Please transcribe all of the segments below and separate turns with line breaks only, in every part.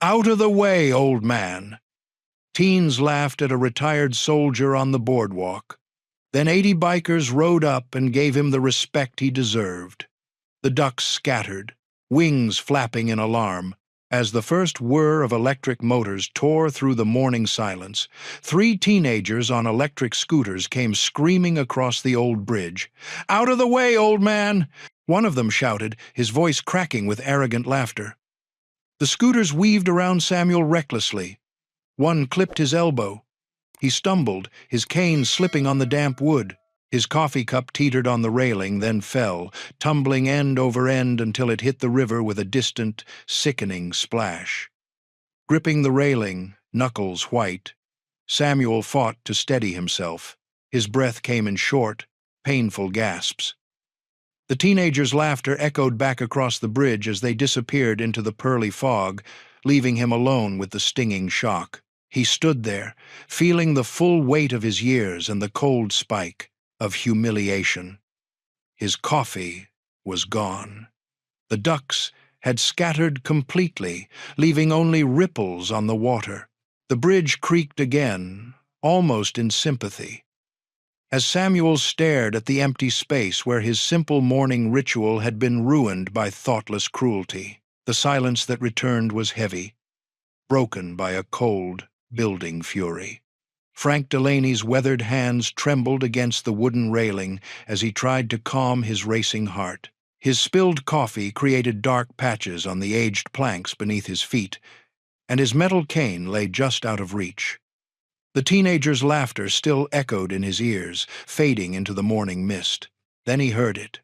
"Out of the way, old man!" Teens laughed at a retired soldier on the boardwalk. Then 80 bikers rode up and gave him the respect he deserved. The ducks scattered, wings flapping in alarm. As the first whir of electric motors tore through the morning silence, 3 teenagers on electric scooters came screaming across the old bridge. "Out of the way, old man!" one of them shouted, his voice cracking with arrogant laughter. The scooters weaved around Samuel recklessly. One clipped his elbow. He stumbled, his cane slipping on the damp wood. His coffee cup teetered on the railing, then fell, tumbling end over end until it hit the river with a distant, sickening splash. Gripping the railing, knuckles white, Samuel fought to steady himself. His breath came in short, painful gasps. The teenagers' laughter echoed back across the bridge as they disappeared into the pearly fog, leaving him alone with the stinging shock. He stood there, feeling the full weight of his years and the cold spike of humiliation. His coffee was gone. The ducks had scattered completely, leaving only ripples on the water. The bridge creaked again, almost in sympathy. As Samuel stared at the empty space where his simple morning ritual had been ruined by thoughtless cruelty, the silence that returned was heavy, broken by a cold, building fury. Frank Delaney's weathered hands trembled against the wooden railing as he tried to calm his racing heart. His spilled coffee created dark patches on the aged planks beneath his feet, and his metal cane lay just out of reach. The teenager's laughter still echoed in his ears, fading into the morning mist. Then he heard it.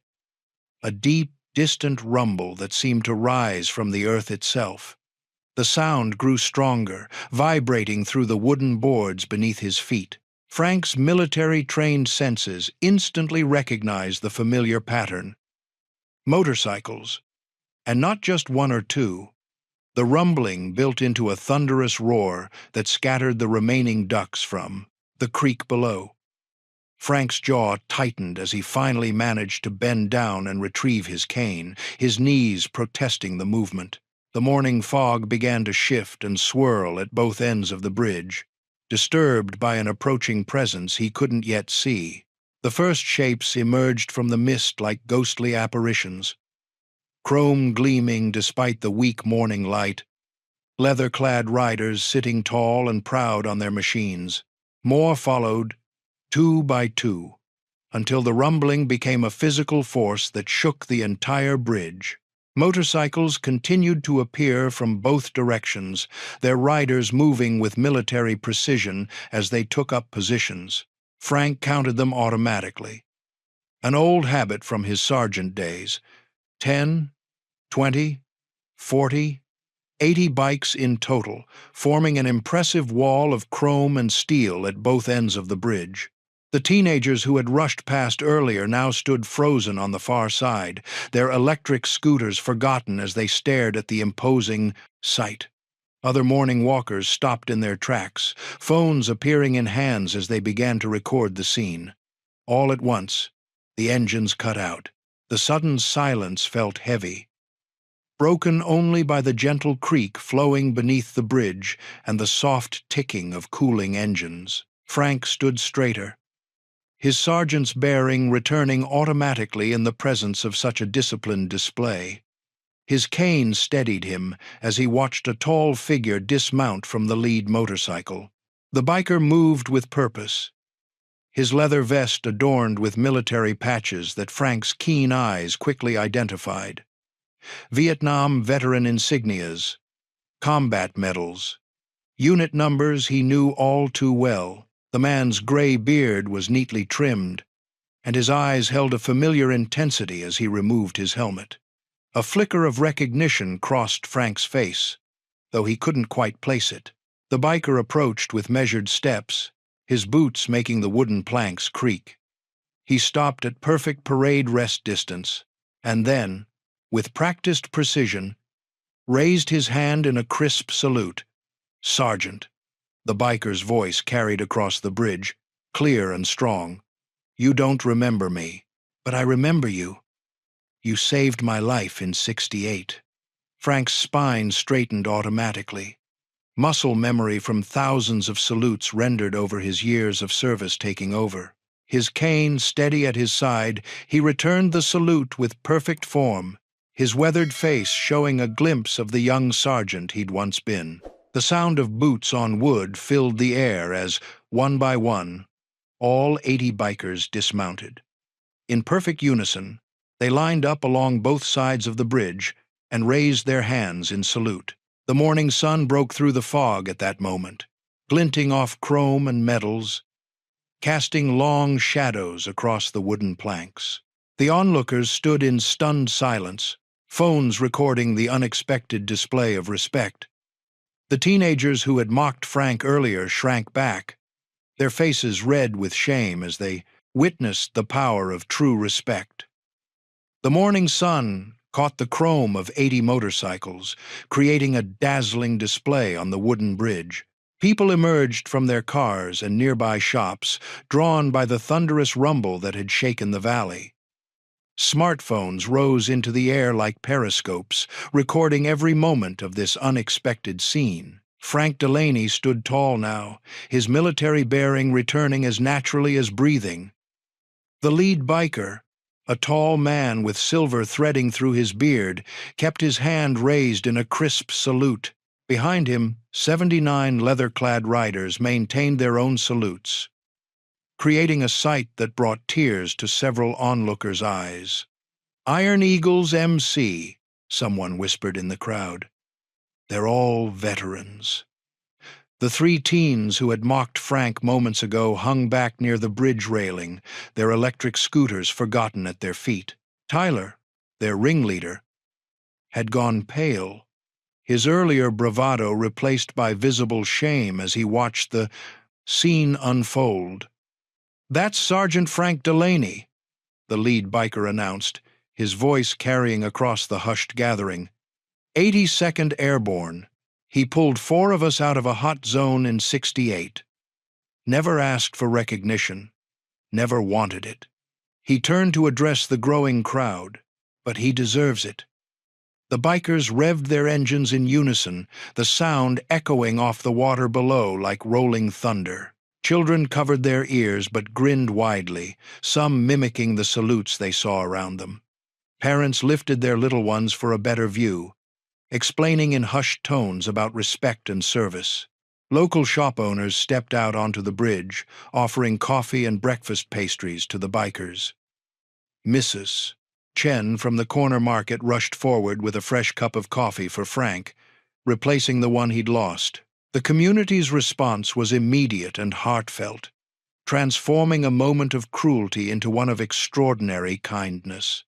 A deep, distant rumble that seemed to rise from the earth itself. The sound grew stronger, vibrating through the wooden boards beneath his feet. Frank's military-trained senses instantly recognized the familiar pattern. Motorcycles, and not just one or two. The rumbling built into a thunderous roar that scattered the remaining ducks from the creek below. Frank's jaw tightened as he finally managed to bend down and retrieve his cane, his knees protesting the movement. The morning fog began to shift and swirl at both ends of the bridge, disturbed by an approaching presence he couldn't yet see. The first shapes emerged from the mist like ghostly apparitions, chrome gleaming despite the weak morning light, leather-clad riders sitting tall and proud on their machines. More followed, 2 by 2, until the rumbling became a physical force that shook the entire bridge. Motorcycles continued to appear from both directions, their riders moving with military precision as they took up positions. Frank counted them automatically. An old habit from his sergeant days. 10, 20, 40, 80 bikes in total, forming an impressive wall of chrome and steel at both ends of the bridge. The teenagers who had rushed past earlier now stood frozen on the far side, their electric scooters forgotten as they stared at the imposing sight. Other morning walkers stopped in their tracks, phones appearing in hands as they began to record the scene. All at once, the engines cut out. The sudden silence felt heavy, broken only by the gentle creak flowing beneath the bridge and the soft ticking of cooling engines. Frank stood straighter, his sergeant's bearing returning automatically in the presence of such a disciplined display. His cane steadied him as he watched a tall figure dismount from the lead motorcycle. The biker moved with purpose, his leather vest adorned with military patches that Frank's keen eyes quickly identified. Vietnam veteran insignias, combat medals, unit numbers he knew all too well. The man's gray beard was neatly trimmed, and his eyes held a familiar intensity as he removed his helmet. A flicker of recognition crossed Frank's face, though he couldn't quite place it. The biker approached with measured steps, his boots making the wooden planks creak. He stopped at perfect parade rest distance, and then, with practiced precision, raised his hand in a crisp salute. "Sergeant," the biker's voice carried across the bridge, clear and strong. "You don't remember me, but I remember you. You saved my life in '68. Frank's spine straightened automatically. Muscle memory from thousands of salutes rendered over his years of service taking over. His cane steady at his side, he returned the salute with perfect form, his weathered face showing a glimpse of the young sergeant he'd once been. The sound of boots on wood filled the air as, one by one, all 80 bikers dismounted. In perfect unison, they lined up along both sides of the bridge and raised their hands in salute. The morning sun broke through the fog at that moment, glinting off chrome and metals, casting long shadows across the wooden planks. The onlookers stood in stunned silence, phones recording the unexpected display of respect. The teenagers who had mocked Frank earlier shrank back, their faces red with shame as they witnessed the power of true respect. The morning sun caught the chrome of 80 motorcycles, creating a dazzling display on the wooden bridge. People emerged from their cars and nearby shops, drawn by the thunderous rumble that had shaken the valley. Smartphones rose into the air like periscopes, recording every moment of this unexpected scene. Frank Delaney stood tall now, his military bearing returning as naturally as breathing. The lead biker, a tall man with silver threading through his beard, kept his hand raised in a crisp salute. Behind him, 79 leather-clad riders maintained their own salutes, creating a sight that brought tears to several onlookers' eyes. "Iron Eagles MC," someone whispered in the crowd. "They're all veterans." The 3 teens who had mocked Frank moments ago hung back near the bridge railing, their electric scooters forgotten at their feet. Tyler, their ringleader, had gone pale, his earlier bravado replaced by visible shame as he watched the scene unfold. "That's Sergeant Frank Delaney," the lead biker announced, his voice carrying across the hushed gathering. "82nd Airborne. He pulled 4 of us out of a hot zone in '68. Never asked for recognition, never wanted it. He turned to address the growing crowd, but he deserves it." The bikers revved their engines in unison, the sound echoing off the water below like rolling thunder. Children covered their ears but grinned widely, some mimicking the salutes they saw around them. Parents lifted their little ones for a better view, explaining in hushed tones about respect and service. Local shop owners stepped out onto the bridge, offering coffee and breakfast pastries to the bikers. Mrs. Chen from the corner market rushed forward with a fresh cup of coffee for Frank, replacing the one he'd lost. The community's response was immediate and heartfelt, transforming a moment of cruelty into one of extraordinary kindness.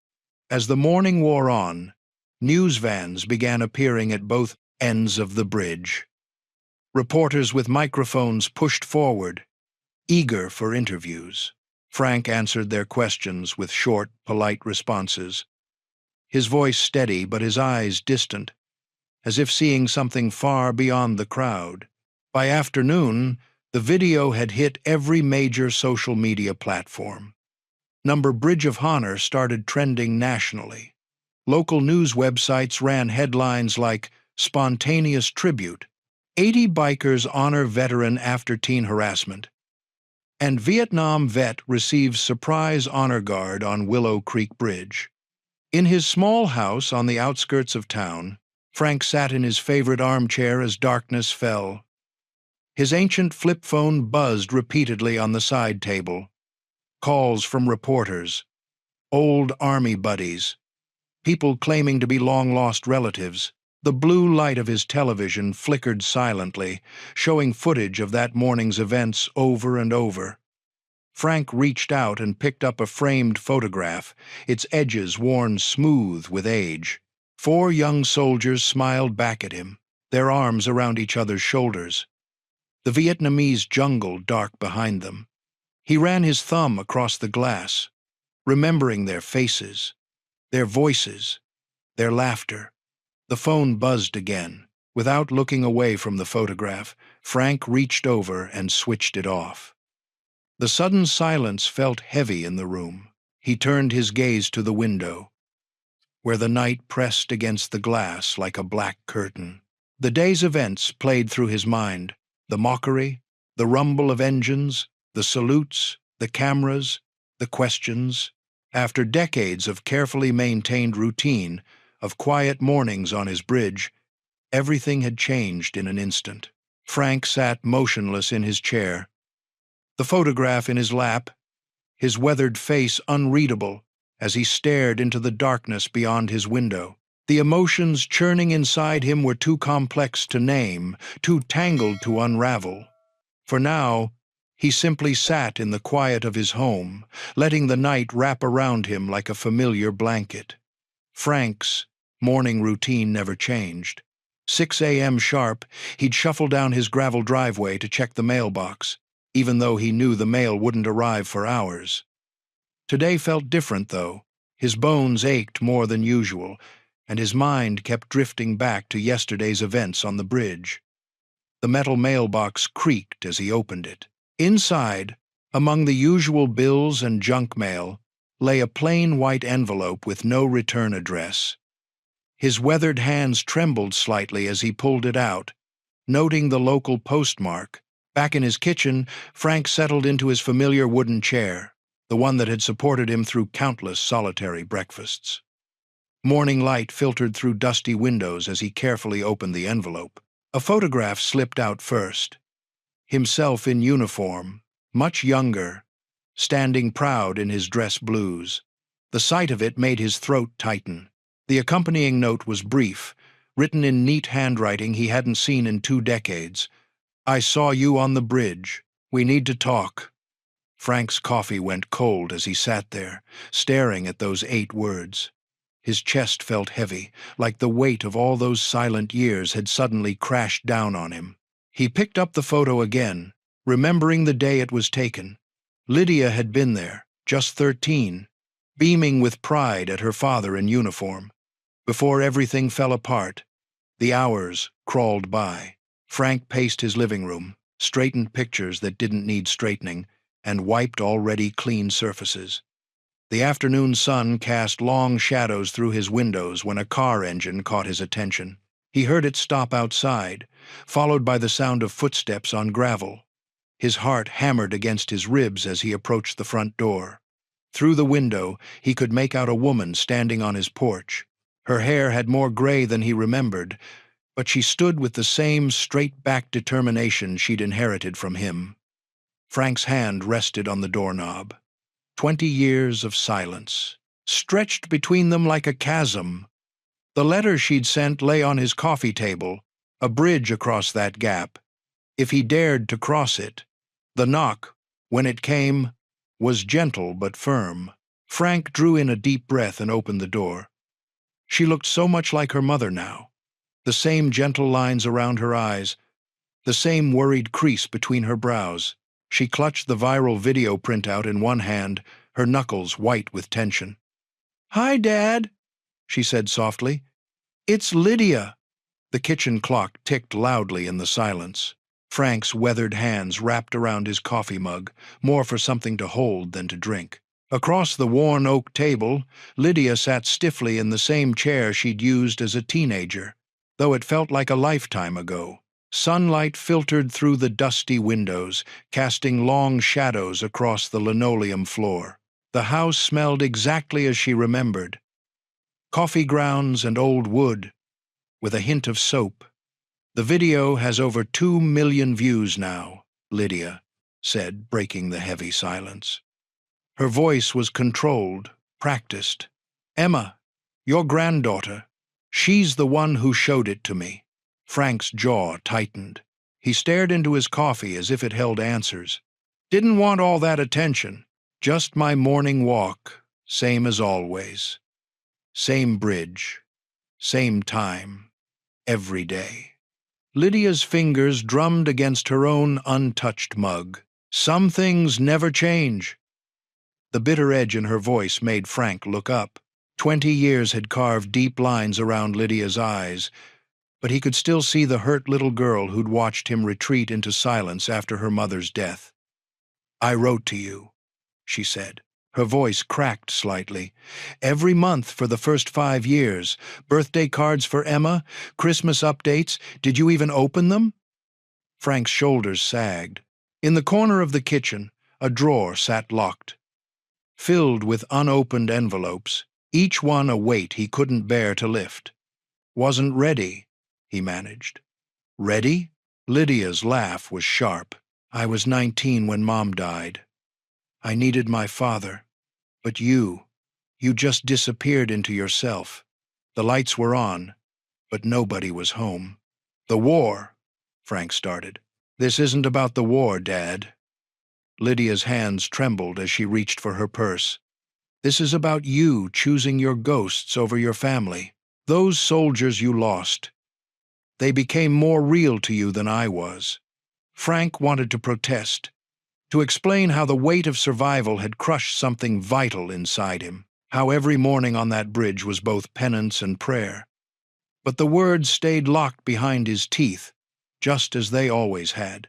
As the morning wore on, news vans began appearing at both ends of the bridge. Reporters with microphones pushed forward, eager for interviews. Frank answered their questions with short, polite responses, his voice steady but his eyes distant, as if seeing something far beyond the crowd. By afternoon, the video had hit every major social media platform. Number Bridge of Honor started trending nationally. Local news websites ran headlines like "Spontaneous Tribute," 80 bikers honor veteran after teen harassment, and Vietnam vet receives surprise honor guard on Willow Creek Bridge. In his small house on the outskirts of town, Frank sat in his favorite armchair as darkness fell. His ancient flip phone buzzed repeatedly on the side table. Calls from reporters, old army buddies, people claiming to be long-lost relatives. The blue light of his television flickered silently, showing footage of that morning's events over and over. Frank reached out and picked up a framed photograph, its edges worn smooth with age. 4 young soldiers smiled back at him, their arms around each other's shoulders, the Vietnamese jungle dark behind them. He ran his thumb across the glass, remembering their faces, their voices, their laughter. The phone buzzed again. Without looking away from the photograph, Frank reached over and switched it off. The sudden silence felt heavy in the room. He turned his gaze to the window. where the night pressed against the glass like a black curtain. The day's events played through his mind: the mockery, the rumble of engines, the salutes, the cameras, the questions. After decades of carefully maintained routine, of quiet mornings on his bridge, everything had changed in an instant. Frank sat motionless in his chair, the photograph in his lap, his weathered face unreadable as he stared into the darkness beyond his window. The emotions churning inside him were too complex to name, too tangled to unravel. For now, he simply sat in the quiet of his home, letting the night wrap around him like a familiar blanket. Frank's morning routine never changed. 6 a.m. sharp, he'd shuffle down his gravel driveway to check the mailbox, even though he knew the mail wouldn't arrive for hours. Today felt different, though. His bones ached more than usual, and his mind kept drifting back to yesterday's events on the bridge. The metal mailbox creaked as he opened it. Inside, among the usual bills and junk mail, lay a plain white envelope with no return address. His weathered hands trembled slightly as he pulled it out, noting the local postmark. Back in his kitchen, Frank settled into his familiar wooden chair, the one that had supported him through countless solitary breakfasts. Morning light filtered through dusty windows as he carefully opened the envelope. A photograph slipped out first. Himself in uniform, much younger, standing proud in his dress blues. The sight of it made his throat tighten. The accompanying note was brief, written in neat handwriting he hadn't seen in 2 decades. "I saw you on the bridge. We need to talk." Frank's coffee went cold as he sat there, staring at those 8 words. His chest felt heavy, like the weight of all those silent years had suddenly crashed down on him. He picked up the photo again, remembering the day it was taken. Lydia had been there, just 13, beaming with pride at her father in uniform. Before everything fell apart, the hours crawled by. Frank paced his living room, straightened pictures that didn't need straightening, and wiped already clean surfaces. The afternoon sun cast long shadows through his windows when a car engine caught his attention. He heard it stop outside, followed by the sound of footsteps on gravel. His heart hammered against his ribs as he approached the front door. Through the window, he could make out a woman standing on his porch. Her hair had more gray than he remembered, but she stood with the same straight-backed determination she'd inherited from him. Frank's hand rested on the doorknob. 20 years of silence, stretched between them like a chasm. The letter she'd sent lay on his coffee table, a bridge across that gap. If he dared to cross it. The knock, when it came, was gentle but firm. Frank drew in a deep breath and opened the door. She looked so much like her mother now. The same gentle lines around her eyes, the same worried crease between her brows. She clutched the viral video printout in one hand, her knuckles white with tension. "Hi, Dad," she said softly. "It's Lydia." The kitchen clock ticked loudly in the silence. Frank's weathered hands wrapped around his coffee mug, more for something to hold than to drink. Across the worn oak table, Lydia sat stiffly in the same chair she'd used as a teenager, though it felt like a lifetime ago. Sunlight filtered through the dusty windows, casting long shadows across the linoleum floor. The house smelled exactly as she remembered. Coffee grounds and old wood, with a hint of soap. "The video has over 2 million views now," Lydia said, breaking the heavy silence. Her voice was controlled, practiced. "Emma, your granddaughter, she's the one who showed it to me." Frank's jaw tightened. He stared into his coffee as if it held answers. "Didn't want all that attention. Just my morning walk, same as always. Same bridge, same time, every day." Lydia's fingers drummed against her own untouched mug. "Some things never change." The bitter edge in her voice made Frank look up. 20 years had carved deep lines around Lydia's eyes, but he could still see the hurt little girl who'd watched him retreat into silence after her mother's death. "I wrote to you," she said. Her voice cracked slightly. "Every month for the first 5 years. Birthday cards for Emma, Christmas updates. Did you even open them?" Frank's shoulders sagged. In the corner of the kitchen, a drawer sat locked, filled with unopened envelopes, each one a weight he couldn't bear to lift. "Wasn't ready," he managed. "Ready?" Lydia's laugh was sharp. "I was 19 when Mom died. I needed my father. But you just disappeared into yourself. The lights were on, but nobody was home." "The war," Frank started. "This isn't about the war, Dad." Lydia's hands trembled as she reached for her purse. "This is about you choosing your ghosts over your family. Those soldiers you lost. They became more real to you than I was." Frank wanted to protest, to explain how the weight of survival had crushed something vital inside him, how every morning on that bridge was both penance and prayer. But the words stayed locked behind his teeth, just as they always had.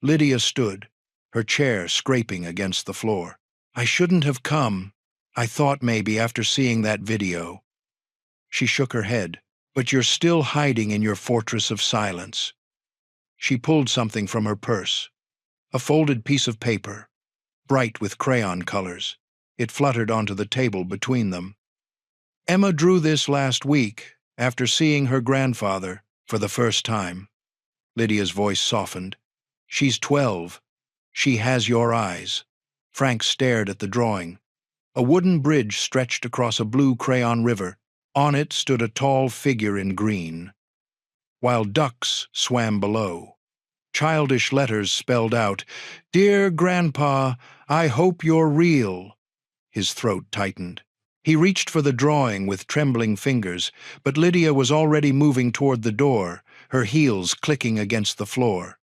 Lydia stood, her chair scraping against the floor. "I shouldn't have come. I thought maybe after seeing that video." She shook her head. "But you're still hiding in your fortress of silence." She pulled something from her purse. A folded piece of paper, bright with crayon colors. It fluttered onto the table between them. "Emma drew this last week, after seeing her grandfather for the first time." Lydia's voice softened. "She's 12. She has your eyes." Frank stared at the drawing. A wooden bridge stretched across a blue crayon river. On it stood a tall figure in green, while ducks swam below. Childish letters spelled out, "Dear Grandpa, I hope you're real." His throat tightened. He reached for the drawing with trembling fingers, but Lydia was already moving toward the door, her heels clicking against the floor.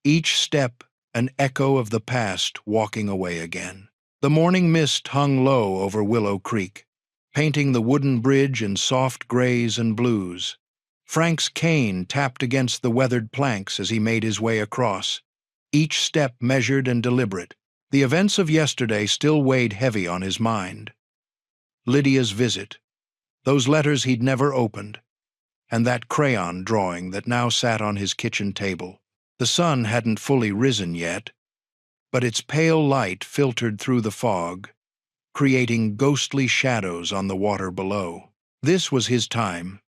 Each step an echo of the past walking away again. The morning mist hung low over Willow Creek, painting the wooden bridge in soft grays and blues. Frank's cane tapped against the weathered planks as he made his way across, each step measured and deliberate. The events of yesterday still weighed heavy on his mind. Lydia's visit, those letters he'd never opened, and that crayon drawing that now sat on his kitchen table. The sun hadn't fully risen yet, but its pale light filtered through the fog, creating ghostly shadows on the water below. This was his time,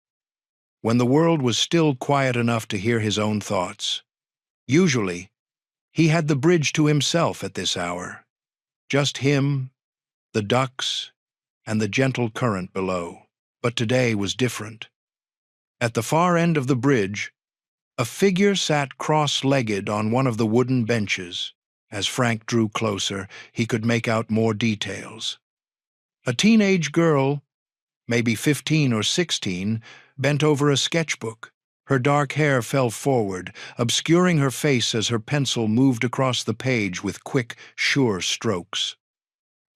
when the world was still quiet enough to hear his own thoughts. Usually, he had the bridge to himself at this hour. Just him, the ducks, and the gentle current below. But today was different. At the far end of the bridge, a figure sat cross-legged on one of the wooden benches. As Frank drew closer, he could make out more details. A teenage girl, maybe 15 or 16, bent over a sketchbook. Her dark hair fell forward, obscuring her face as her pencil moved across the page with quick, sure strokes.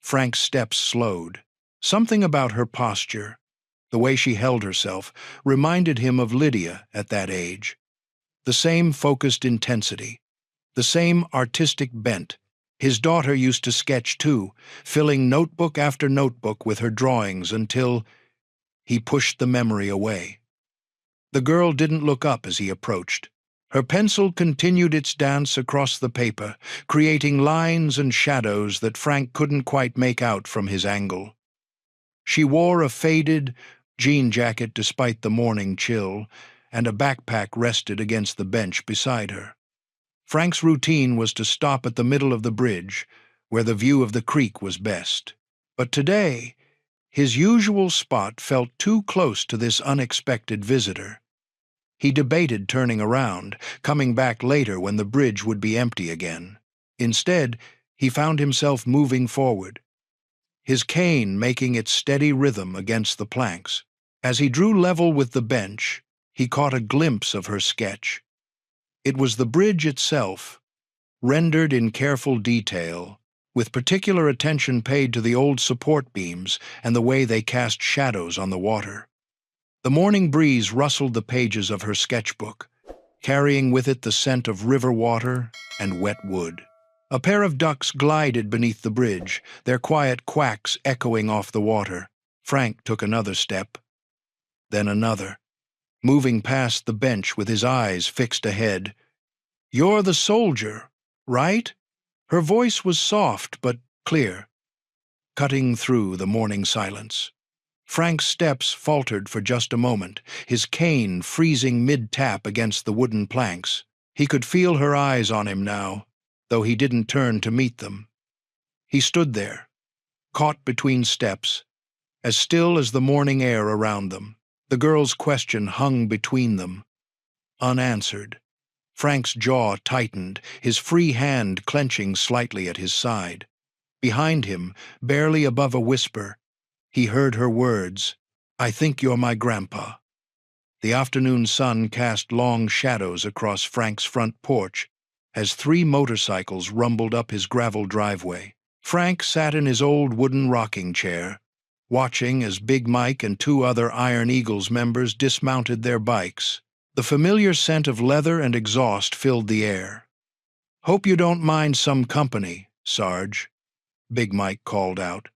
Frank's steps slowed. Something about her posture, the way she held herself, reminded him of Lydia at that age. The same focused intensity, the same artistic bent. His daughter used to sketch too, filling notebook after notebook with her drawings until he pushed the memory away. The girl didn't look up as he approached. Her pencil continued its dance across the paper, creating lines and shadows that Frank couldn't quite make out from his angle. She wore a faded jean jacket despite the morning chill, and a backpack rested against the bench beside her. Frank's routine was to stop at the middle of the bridge, where the view of the creek was best. But today, his usual spot felt too close to this unexpected visitor. He debated turning around, coming back later when the bridge would be empty again. Instead, he found himself moving forward, his cane making its steady rhythm against the planks. As he drew level with the bench, he caught a glimpse of her sketch. It was the bridge itself, rendered in careful detail, with particular attention paid to the old support beams and the way they cast shadows on the water. The morning breeze rustled the pages of her sketchbook, carrying with it the scent of river water and wet wood. A pair of ducks glided beneath the bridge, their quiet quacks echoing off the water. Frank took another step, then another, moving past the bench with his eyes fixed ahead. "You're the soldier, right?" Her voice was soft but clear, cutting through the morning silence. Frank's steps faltered for just a moment, his cane freezing mid-tap against the wooden planks. He could feel her eyes on him now, though he didn't turn to meet them. He stood there, caught between steps, as still as the morning air around them. The girl's question hung between them, unanswered. Frank's jaw tightened, his free hand clenching slightly at his side. Behind him, barely above a whisper, he heard her words, "I think you're my grandpa." The afternoon sun cast long shadows across Frank's front porch as 3 motorcycles rumbled up his gravel driveway. Frank sat in his old wooden rocking chair, watching as Big Mike and 2 other Iron Eagles members dismounted their bikes. The familiar scent of leather and exhaust filled the air. "Hope you don't mind some company, Sarge," Big Mike called out,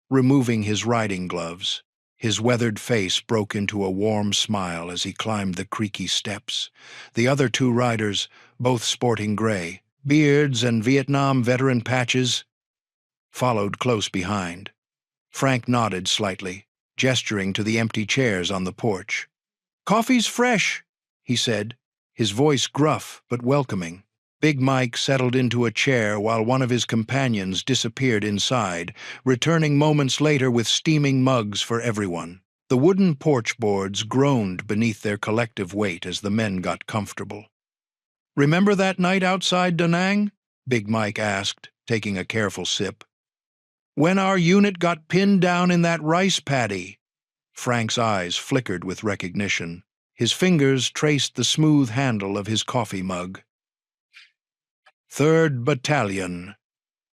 removing his riding gloves. His weathered face broke into a warm smile as he climbed the creaky steps. The other 2 riders, both sporting gray, beards and Vietnam veteran patches, followed close behind. Frank nodded slightly, gesturing to the empty chairs on the porch. "Coffee's fresh," he said, his voice gruff but welcoming. Big Mike settled into a chair while one of his companions disappeared inside, returning moments later with steaming mugs for everyone. The wooden porch boards groaned beneath their collective weight as the men got comfortable. "Remember that night outside Da Nang?" Big Mike asked, taking a careful sip. "When our unit got pinned down in that rice paddy?" Frank's eyes flickered with recognition. His fingers traced the smooth handle of his coffee mug. "3rd Battalion,"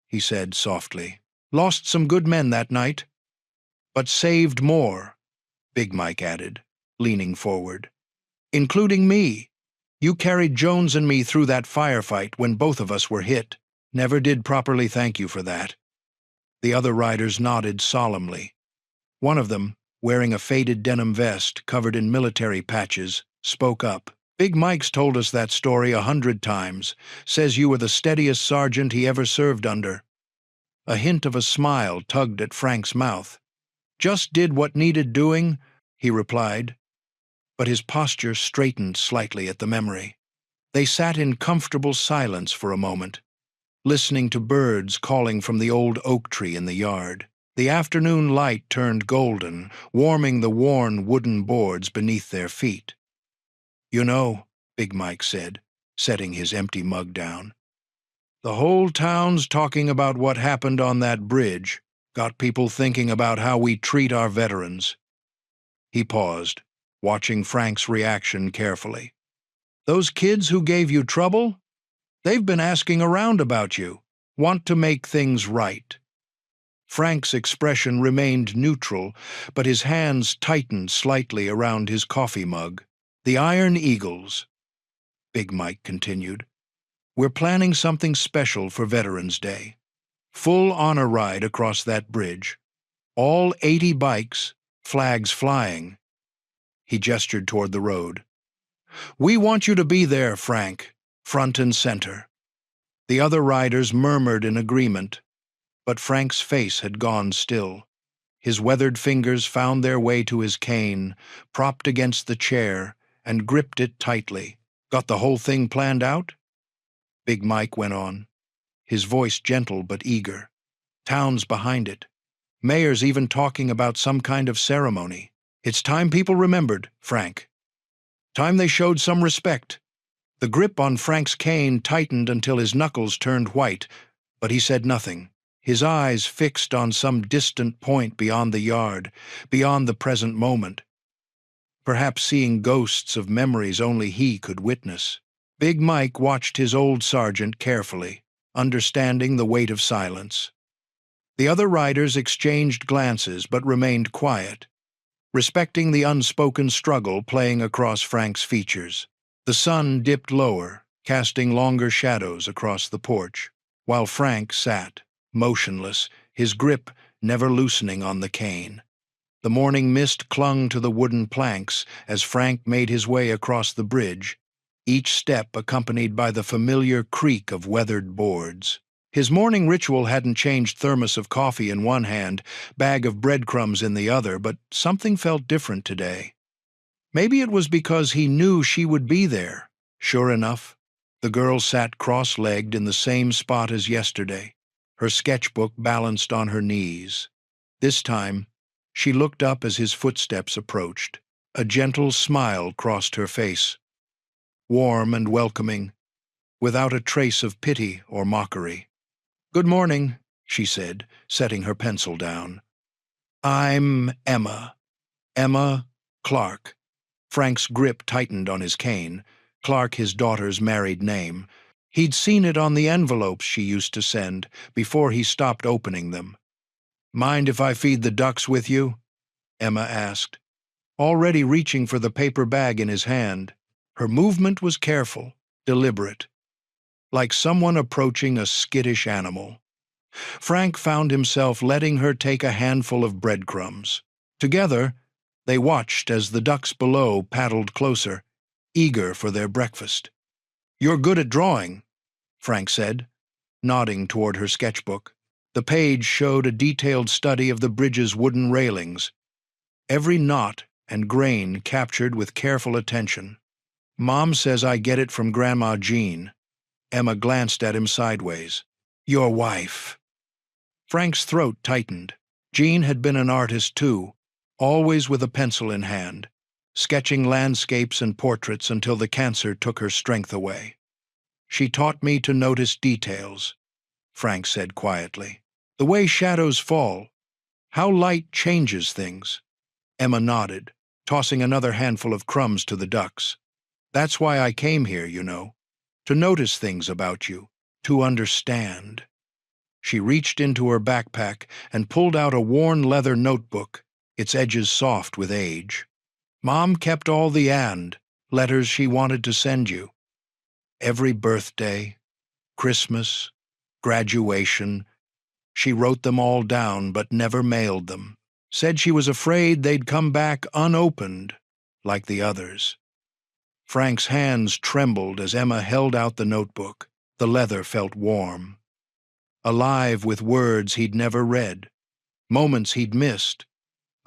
he said softly. "Lost some good men that night, but saved more," Big Mike added, leaning forward. "Including me. You carried Jones and me through that firefight when both of us were hit. Never did properly thank you for that." The other riders nodded solemnly. One of them, wearing a faded denim vest covered in military patches, spoke up. "Big Mike's told us that story 100 times. Says you were the steadiest sergeant he ever served under." A hint of a smile tugged at Frank's mouth. "Just did what needed doing," he replied, but his posture straightened slightly at the memory. They sat in comfortable silence for a moment, listening to birds calling from the old oak tree in the yard. The afternoon light turned golden, warming the worn wooden boards beneath their feet. "You know," Big Mike said, setting his empty mug down, "the whole town's talking about what happened on that bridge. Got people thinking about how we treat our veterans." He paused, watching Frank's reaction carefully. "Those kids who gave you trouble? They've been asking around about you. Want to make things right." Frank's expression remained neutral, but his hands tightened slightly around his coffee mug. "The Iron Eagles," Big Mike continued. "We're planning something special for Veterans Day. Full honor ride across that bridge. All 80 bikes, flags flying." He gestured toward the road. "We want you to be there, Frank, front and center." The other riders murmured in agreement, but Frank's face had gone still. His weathered fingers found their way to his cane, propped against the chair, and gripped it tightly. "Got the whole thing planned out?" Big Mike went on, his voice gentle but eager. "Town's behind it. Mayor's even talking about some kind of ceremony. It's time people remembered, Frank. Time they showed some respect." The grip on Frank's cane tightened until his knuckles turned white, but he said nothing, his eyes fixed on some distant point beyond the yard, beyond the present moment, perhaps seeing ghosts of memories only he could witness. Big Mike watched his old sergeant carefully, understanding the weight of silence. The other riders exchanged glances but remained quiet, respecting the unspoken struggle playing across Frank's features. The sun dipped lower, casting longer shadows across the porch. while Frank sat, motionless, his grip never loosening on the cane. The morning mist clung to the wooden planks as Frank made his way across the bridge, each step accompanied by the familiar creak of weathered boards. His morning ritual hadn't changed: thermos of coffee in one hand, bag of breadcrumbs in the other, but something felt different today. Maybe it was because he knew she would be there. Sure enough, the girl sat cross-legged in the same spot as yesterday, her sketchbook balanced on her knees. This time, she looked up as his footsteps approached. A gentle smile crossed her face, warm and welcoming, without a trace of pity or mockery. "Good morning," she said, setting her pencil down. "I'm Emma. Emma Clark." Frank's grip tightened on his cane. Clark, his daughter's married name. He'd seen it on the envelopes she used to send before he stopped opening them. "Mind if I feed the ducks with you?" Emma asked, already reaching for the paper bag in his hand. Her movement was careful, deliberate, like someone approaching a skittish animal. Frank found himself letting her take a handful of breadcrumbs. Together, they watched as the ducks below paddled closer, eager for their breakfast. "You're good at drawing," Frank said, nodding toward her sketchbook. The page showed a detailed study of the bridge's wooden railings, every knot and grain captured with careful attention. "Mom says I get it from Grandma Jean." Emma glanced at him sideways. "Your wife." Frank's throat tightened. Jean had been an artist too, always with a pencil in hand, sketching landscapes and portraits until the cancer took her strength away. "She taught me to notice details," Frank said quietly. "The way shadows fall, how light changes things." Emma nodded, tossing another handful of crumbs to the ducks. "That's why I came here, you know, to notice things about you, to understand." She reached into her backpack and pulled out a worn leather notebook, its edges soft with age. "Mom kept all the letters she wanted to send you. Every birthday, Christmas, graduation. She wrote them all down but never mailed them. Said she was afraid they'd come back unopened, like the others." Frank's hands trembled as Emma held out the notebook. The leather felt warm, alive with words he'd never read, moments he'd missed,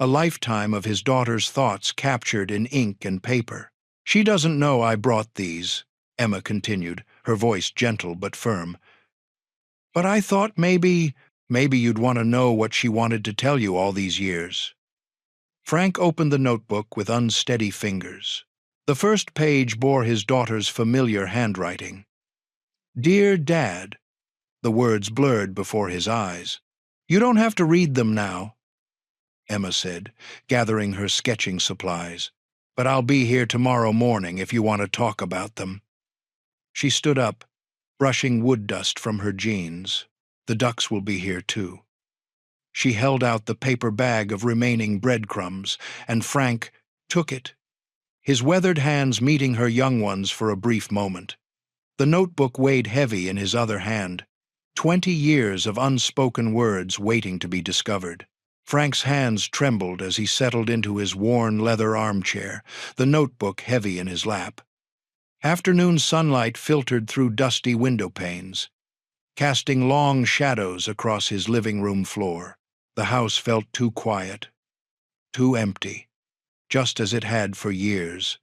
a lifetime of his daughter's thoughts captured in ink and paper. "She doesn't know I brought these," Emma continued, her voice gentle but firm. "But I thought maybe you'd want to know what she wanted to tell you all these years." Frank opened the notebook with unsteady fingers. The first page bore his daughter's familiar handwriting. "Dear Dad," the words blurred before his eyes. "You don't have to read them now," Emma said, gathering her sketching supplies. "But I'll be here tomorrow morning if you want to talk about them." She stood up, brushing wood dust from her jeans. "The ducks will be here too." She held out the paper bag of remaining breadcrumbs, and Frank took it, his weathered hands meeting her young ones for a brief moment. The notebook weighed heavy in his other hand, 20 years of unspoken words waiting to be discovered. Frank's hands trembled as he settled into his worn leather armchair, the notebook heavy in his lap. Afternoon sunlight filtered through dusty window panes, casting long shadows across his living room floor. The house felt too quiet, too empty, just as it had for years.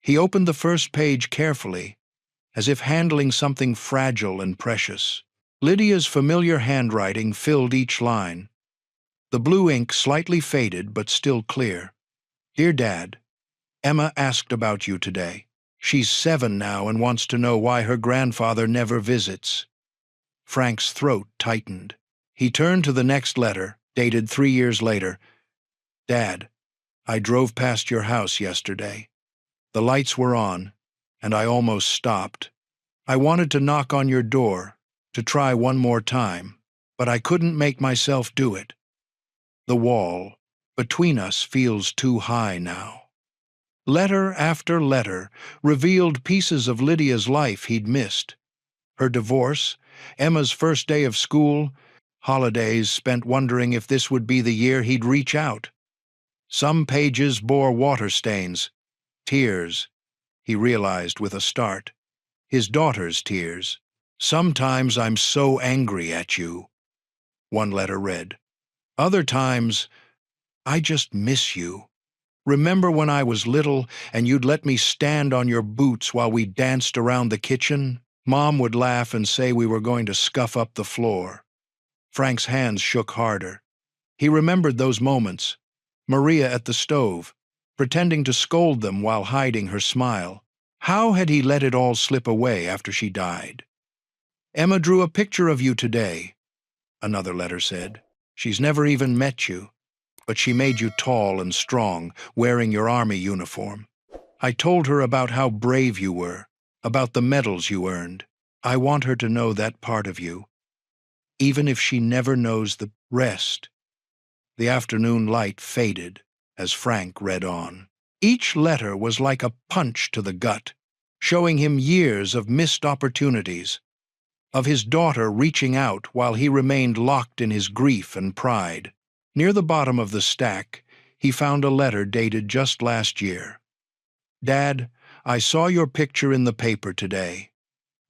He opened the first page carefully, as if handling something fragile and precious. Lydia's familiar handwriting filled each line, the blue ink slightly faded but still clear. "Dear Dad, Emma asked about you today. She's 7 now and wants to know why her grandfather never visits." Frank's throat tightened. He turned to the next letter, dated 3 years later. "Dad, I drove past your house yesterday. The lights were on, and I almost stopped. I wanted to knock on your door, to try one more time, but I couldn't make myself do it. The wall between us feels too high now." Letter after letter revealed pieces of Lydia's life he'd missed. Her divorce Emma's first day of school, holidays spent wondering if this would be the year he'd reach out. Some pages bore water stains, tears, he realized with a start. His daughter's tears. "Sometimes I'm so angry at you," one letter read. "Other times, I just miss you. Remember when I was little and you'd let me stand on your boots while we danced around the kitchen? Mom would laugh and say we were going to scuff up the floor." Frank's hands shook harder. He remembered those moments. Maria at the stove, pretending to scold them while hiding her smile. How had he let it all slip away after she died? "Emma drew a picture of you today," another letter said. "She's never even met you, but she made you tall and strong, wearing your army uniform. I told her about how brave you were, about the medals you earned. I want her to know that part of you, even if she never knows the rest." The afternoon light faded as Frank read on. Each letter was like a punch to the gut, showing him years of missed opportunities, of his daughter reaching out while he remained locked in his grief and pride. Near the bottom of the stack, he found a letter dated just last year. "Dad, I saw your picture in the paper today.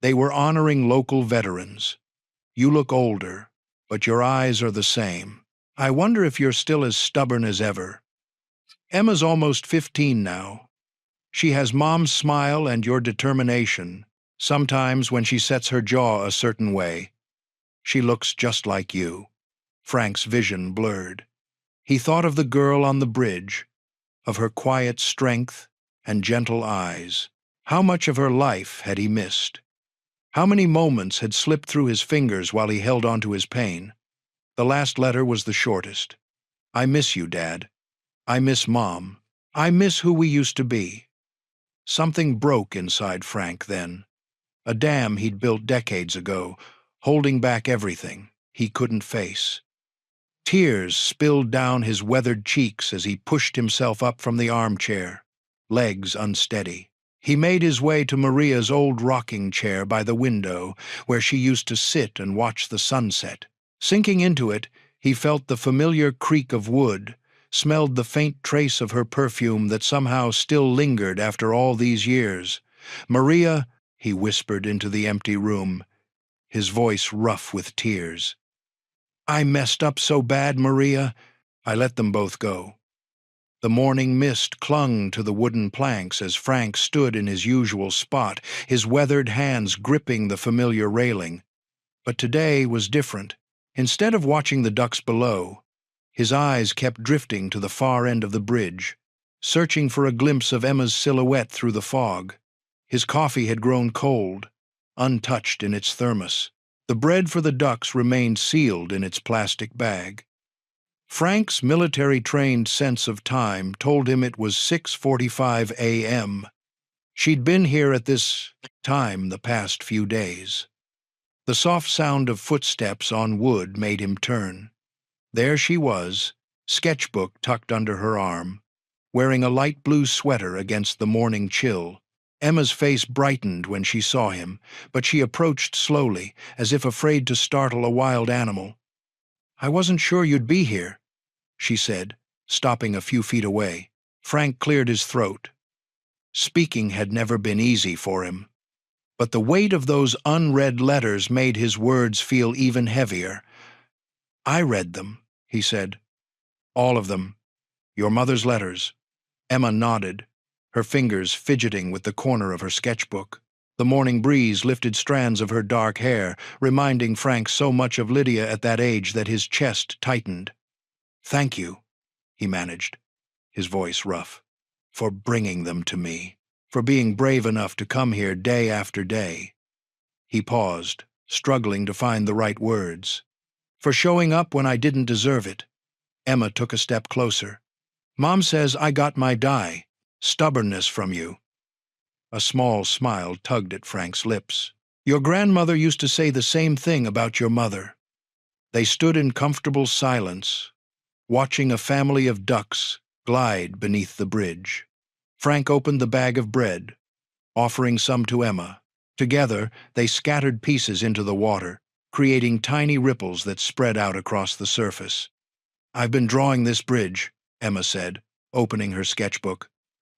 They were honoring local veterans. You look older, but your eyes are the same. I wonder if you're still as stubborn as ever. Emma's almost 15 now. She has Mom's smile and your determination. Sometimes when she sets her jaw a certain way, she looks just like you." Frank's vision blurred. He thought of the girl on the bridge, of her quiet strength and gentle eyes. How much of her life had he missed? How many moments had slipped through his fingers while he held on to his pain? The last letter was the shortest. "I miss you, Dad. I miss Mom. I miss who we used to be." Something broke inside Frank then. A dam he'd built decades ago, holding back everything he couldn't face. Tears spilled down his weathered cheeks as he pushed himself up from the armchair, legs unsteady. He made his way to Maria's old rocking chair by the window, where she used to sit and watch the sunset. Sinking into it, he felt the familiar creak of wood, smelled the faint trace of her perfume that somehow still lingered after all these years. "Maria," he whispered into the empty room, his voice rough with tears. "I messed up so bad, Maria." I let them both go. The morning mist clung to the wooden planks as Frank stood in his usual spot, his weathered hands gripping the familiar railing. But today was different. Instead of watching the ducks below, his eyes kept drifting to the far end of the bridge, searching for a glimpse of Emma's silhouette through the fog. His coffee had grown cold, untouched in its thermos. The bread for the ducks remained sealed in its plastic bag. Frank's military-trained sense of time told him it was 6:45 a.m. She'd been here at this time the past few days. The soft sound of footsteps on wood made him turn. There she was, sketchbook tucked under her arm, wearing a light blue sweater against the morning chill. Emma's face brightened when she saw him, but she approached slowly, as if afraid to startle a wild animal. "I wasn't sure you'd be here," she said, stopping a few feet away. Frank cleared his throat. Speaking had never been easy for him, but the weight of those unread letters made his words feel even heavier. "I read them," he said. "All of them. Your mother's letters." Emma nodded, her fingers fidgeting with the corner of her sketchbook. The morning breeze lifted strands of her dark hair, reminding Frank so much of Lydia at that age that his chest tightened. "Thank you," he managed, his voice rough, "for bringing them to me, for being brave enough to come here day after day." He paused, struggling to find the right words. "For showing up when I didn't deserve it." Emma took a step closer. "Mom says I got my die, stubbornness from you." A small smile tugged at Frank's lips. "Your grandmother used to say the same thing about your mother." They stood in comfortable silence, watching a family of ducks glide beneath the bridge. Frank opened the bag of bread, offering some to Emma. Together, they scattered pieces into the water, creating tiny ripples that spread out across the surface. "I've been drawing this bridge," Emma said, opening her sketchbook,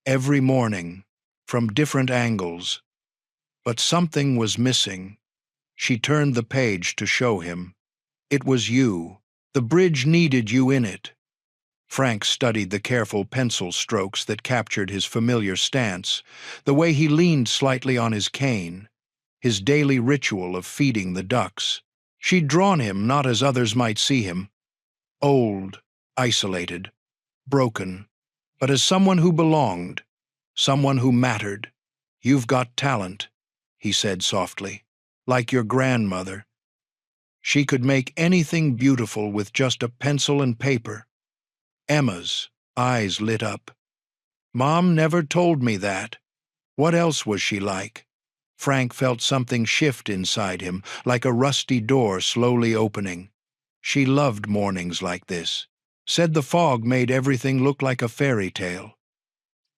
"every morning, from different angles. But something was missing." She turned the page to show him. "It was you. The bridge needed you in it." Frank studied the careful pencil strokes that captured his familiar stance, the way he leaned slightly on his cane, his daily ritual of feeding the ducks. She'd drawn him not as others might see him, old, isolated, broken, but as someone who belonged, someone who mattered. "You've got talent," he said softly, "like your grandmother." She could make anything beautiful with just a pencil and paper. Emma's eyes lit up. "Mom never told me that. What else was she like?" Frank felt something shift inside him, like a rusty door slowly opening. She loved mornings like this. Said the fog made everything look like a fairy tale.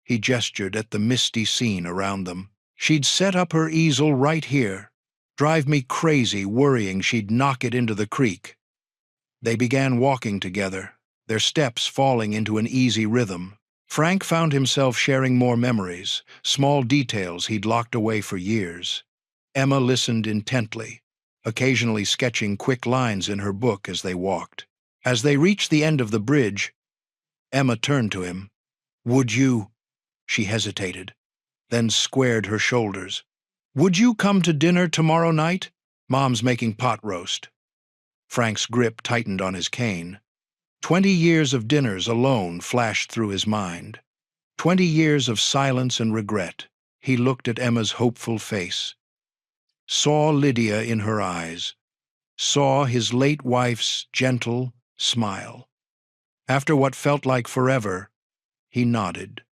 He gestured at the misty scene around them. "She'd set up her easel right here, drive me crazy worrying she'd knock it into the creek." They began walking together, their steps falling into an easy rhythm. Frank found himself sharing more memories, small details he'd locked away for years. Emma listened intently, occasionally sketching quick lines in her book as they walked. As they reached the end of the bridge, Emma turned to him. "Would you—" She hesitated, then squared her shoulders. "Would you come to dinner tomorrow night? Mom's making pot roast." Frank's grip tightened on his cane. 20 years of dinners alone flashed through his mind. 20 years of silence and regret. He looked at Emma's hopeful face, saw Lydia in her eyes, saw his late wife's gentle smile. After what felt like forever, he nodded.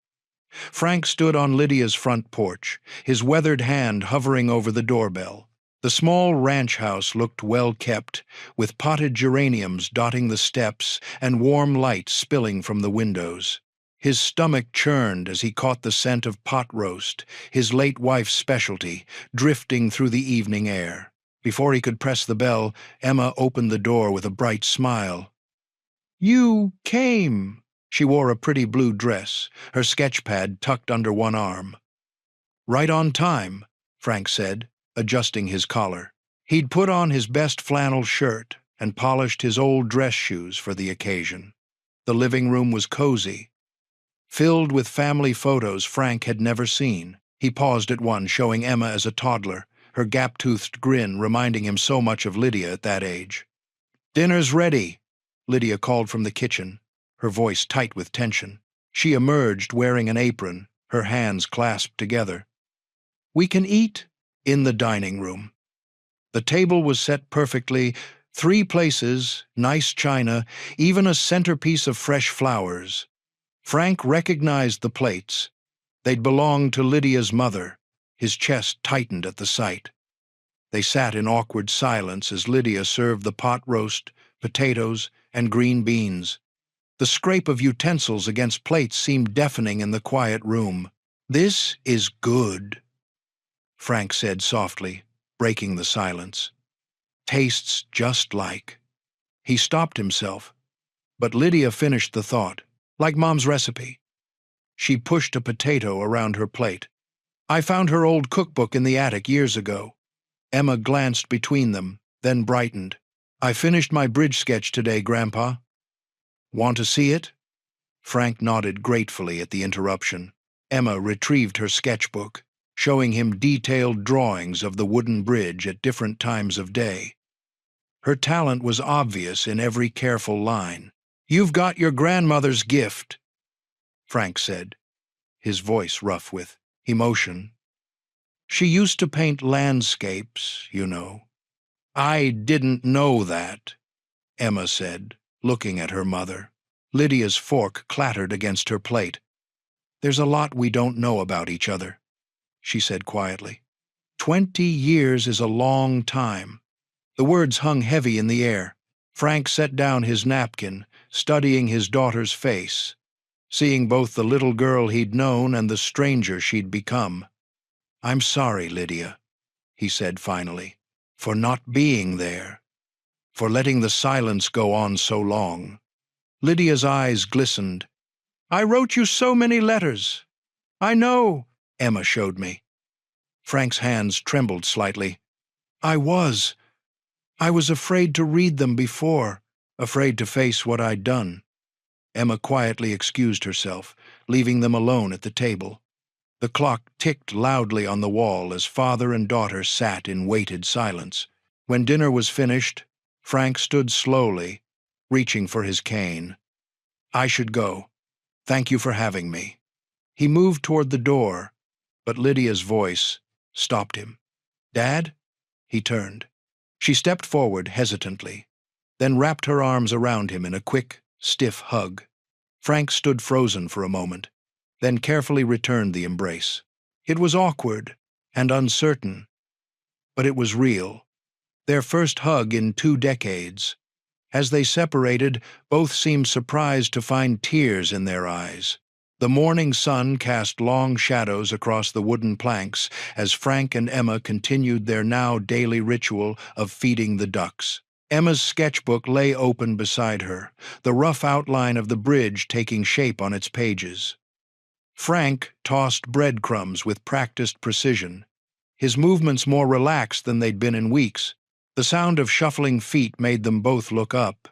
Frank stood on Lydia's front porch, his weathered hand hovering over the doorbell. The small ranch house looked well kept, with potted geraniums dotting the steps and warm light spilling from the windows. His stomach churned as he caught the scent of pot roast, his late wife's specialty, drifting through the evening air. Before he could press the bell, Emma opened the door with a bright smile. "You came!" She wore a pretty blue dress, her sketchpad tucked under one arm. "Right on time," Frank said, adjusting his collar. He'd put on his best flannel shirt and polished his old dress shoes for the occasion. The living room was cozy, filled with family photos Frank had never seen. He paused at one, showing Emma as a toddler, her gap-toothed grin reminding him so much of Lydia at that age. "Dinner's ready," Lydia called from the kitchen, her voice tight with tension. She emerged wearing an apron, her hands clasped together. "We can eat in the dining room." The table was set perfectly, 3 places, nice china, even a centerpiece of fresh flowers. Frank recognized the plates. They'd belonged to Lydia's mother. His chest tightened at the sight. They sat in awkward silence as Lydia served the pot roast, potatoes, and green beans. The scrape of utensils against plates seemed deafening in the quiet room. "This is good," Frank said softly, breaking the silence. "Tastes just like—" He stopped himself, but Lydia finished the thought. "Like Mom's recipe." She pushed a potato around her plate. "I found her old cookbook in the attic years ago." Emma glanced between them, then brightened. "I finished my bridge sketch today, Grandpa. Want to see it?" Frank nodded gratefully at the interruption. Emma retrieved her sketchbook, showing him detailed drawings of the wooden bridge at different times of day. Her talent was obvious in every careful line. "You've got your grandmother's gift," Frank said, his voice rough with emotion. "She used to paint landscapes, you know." "I didn't know that," Emma said, looking at her mother. Lydia's fork clattered against her plate. "There's a lot we don't know about each other," she said quietly. 20 years is a long time." The words hung heavy in the air. Frank set down his napkin, studying his daughter's face, seeing both the little girl he'd known and the stranger she'd become. "I'm sorry, Lydia," he said finally. for not being there, for letting the silence go on so long. Lydia's eyes glistened. "I wrote you so many letters." "I know," Emma showed me. Frank's hands trembled slightly. I was afraid to read them before, afraid to face what I'd done." Emma quietly excused herself, leaving them alone at the table. The clock ticked loudly on the wall as father and daughter sat in weighted silence. When dinner was finished, Frank stood slowly, reaching for his cane. "I should go. Thank you for having me." He moved toward the door, but Lydia's voice stopped him. "Dad?" He turned. She stepped forward hesitantly, then wrapped her arms around him in a quick, stiff hug. Frank stood frozen for a moment, then carefully returned the embrace. It was awkward and uncertain, but it was real. Their first hug in 2 decades. As they separated, both seemed surprised to find tears in their eyes. The morning sun cast long shadows across the wooden planks as Frank and Emma continued their now daily ritual of feeding the ducks. Emma's sketchbook lay open beside her, the rough outline of the bridge taking shape on its pages. Frank tossed breadcrumbs with practiced precision, his movements more relaxed than they'd been in weeks. The sound of shuffling feet made them both look up.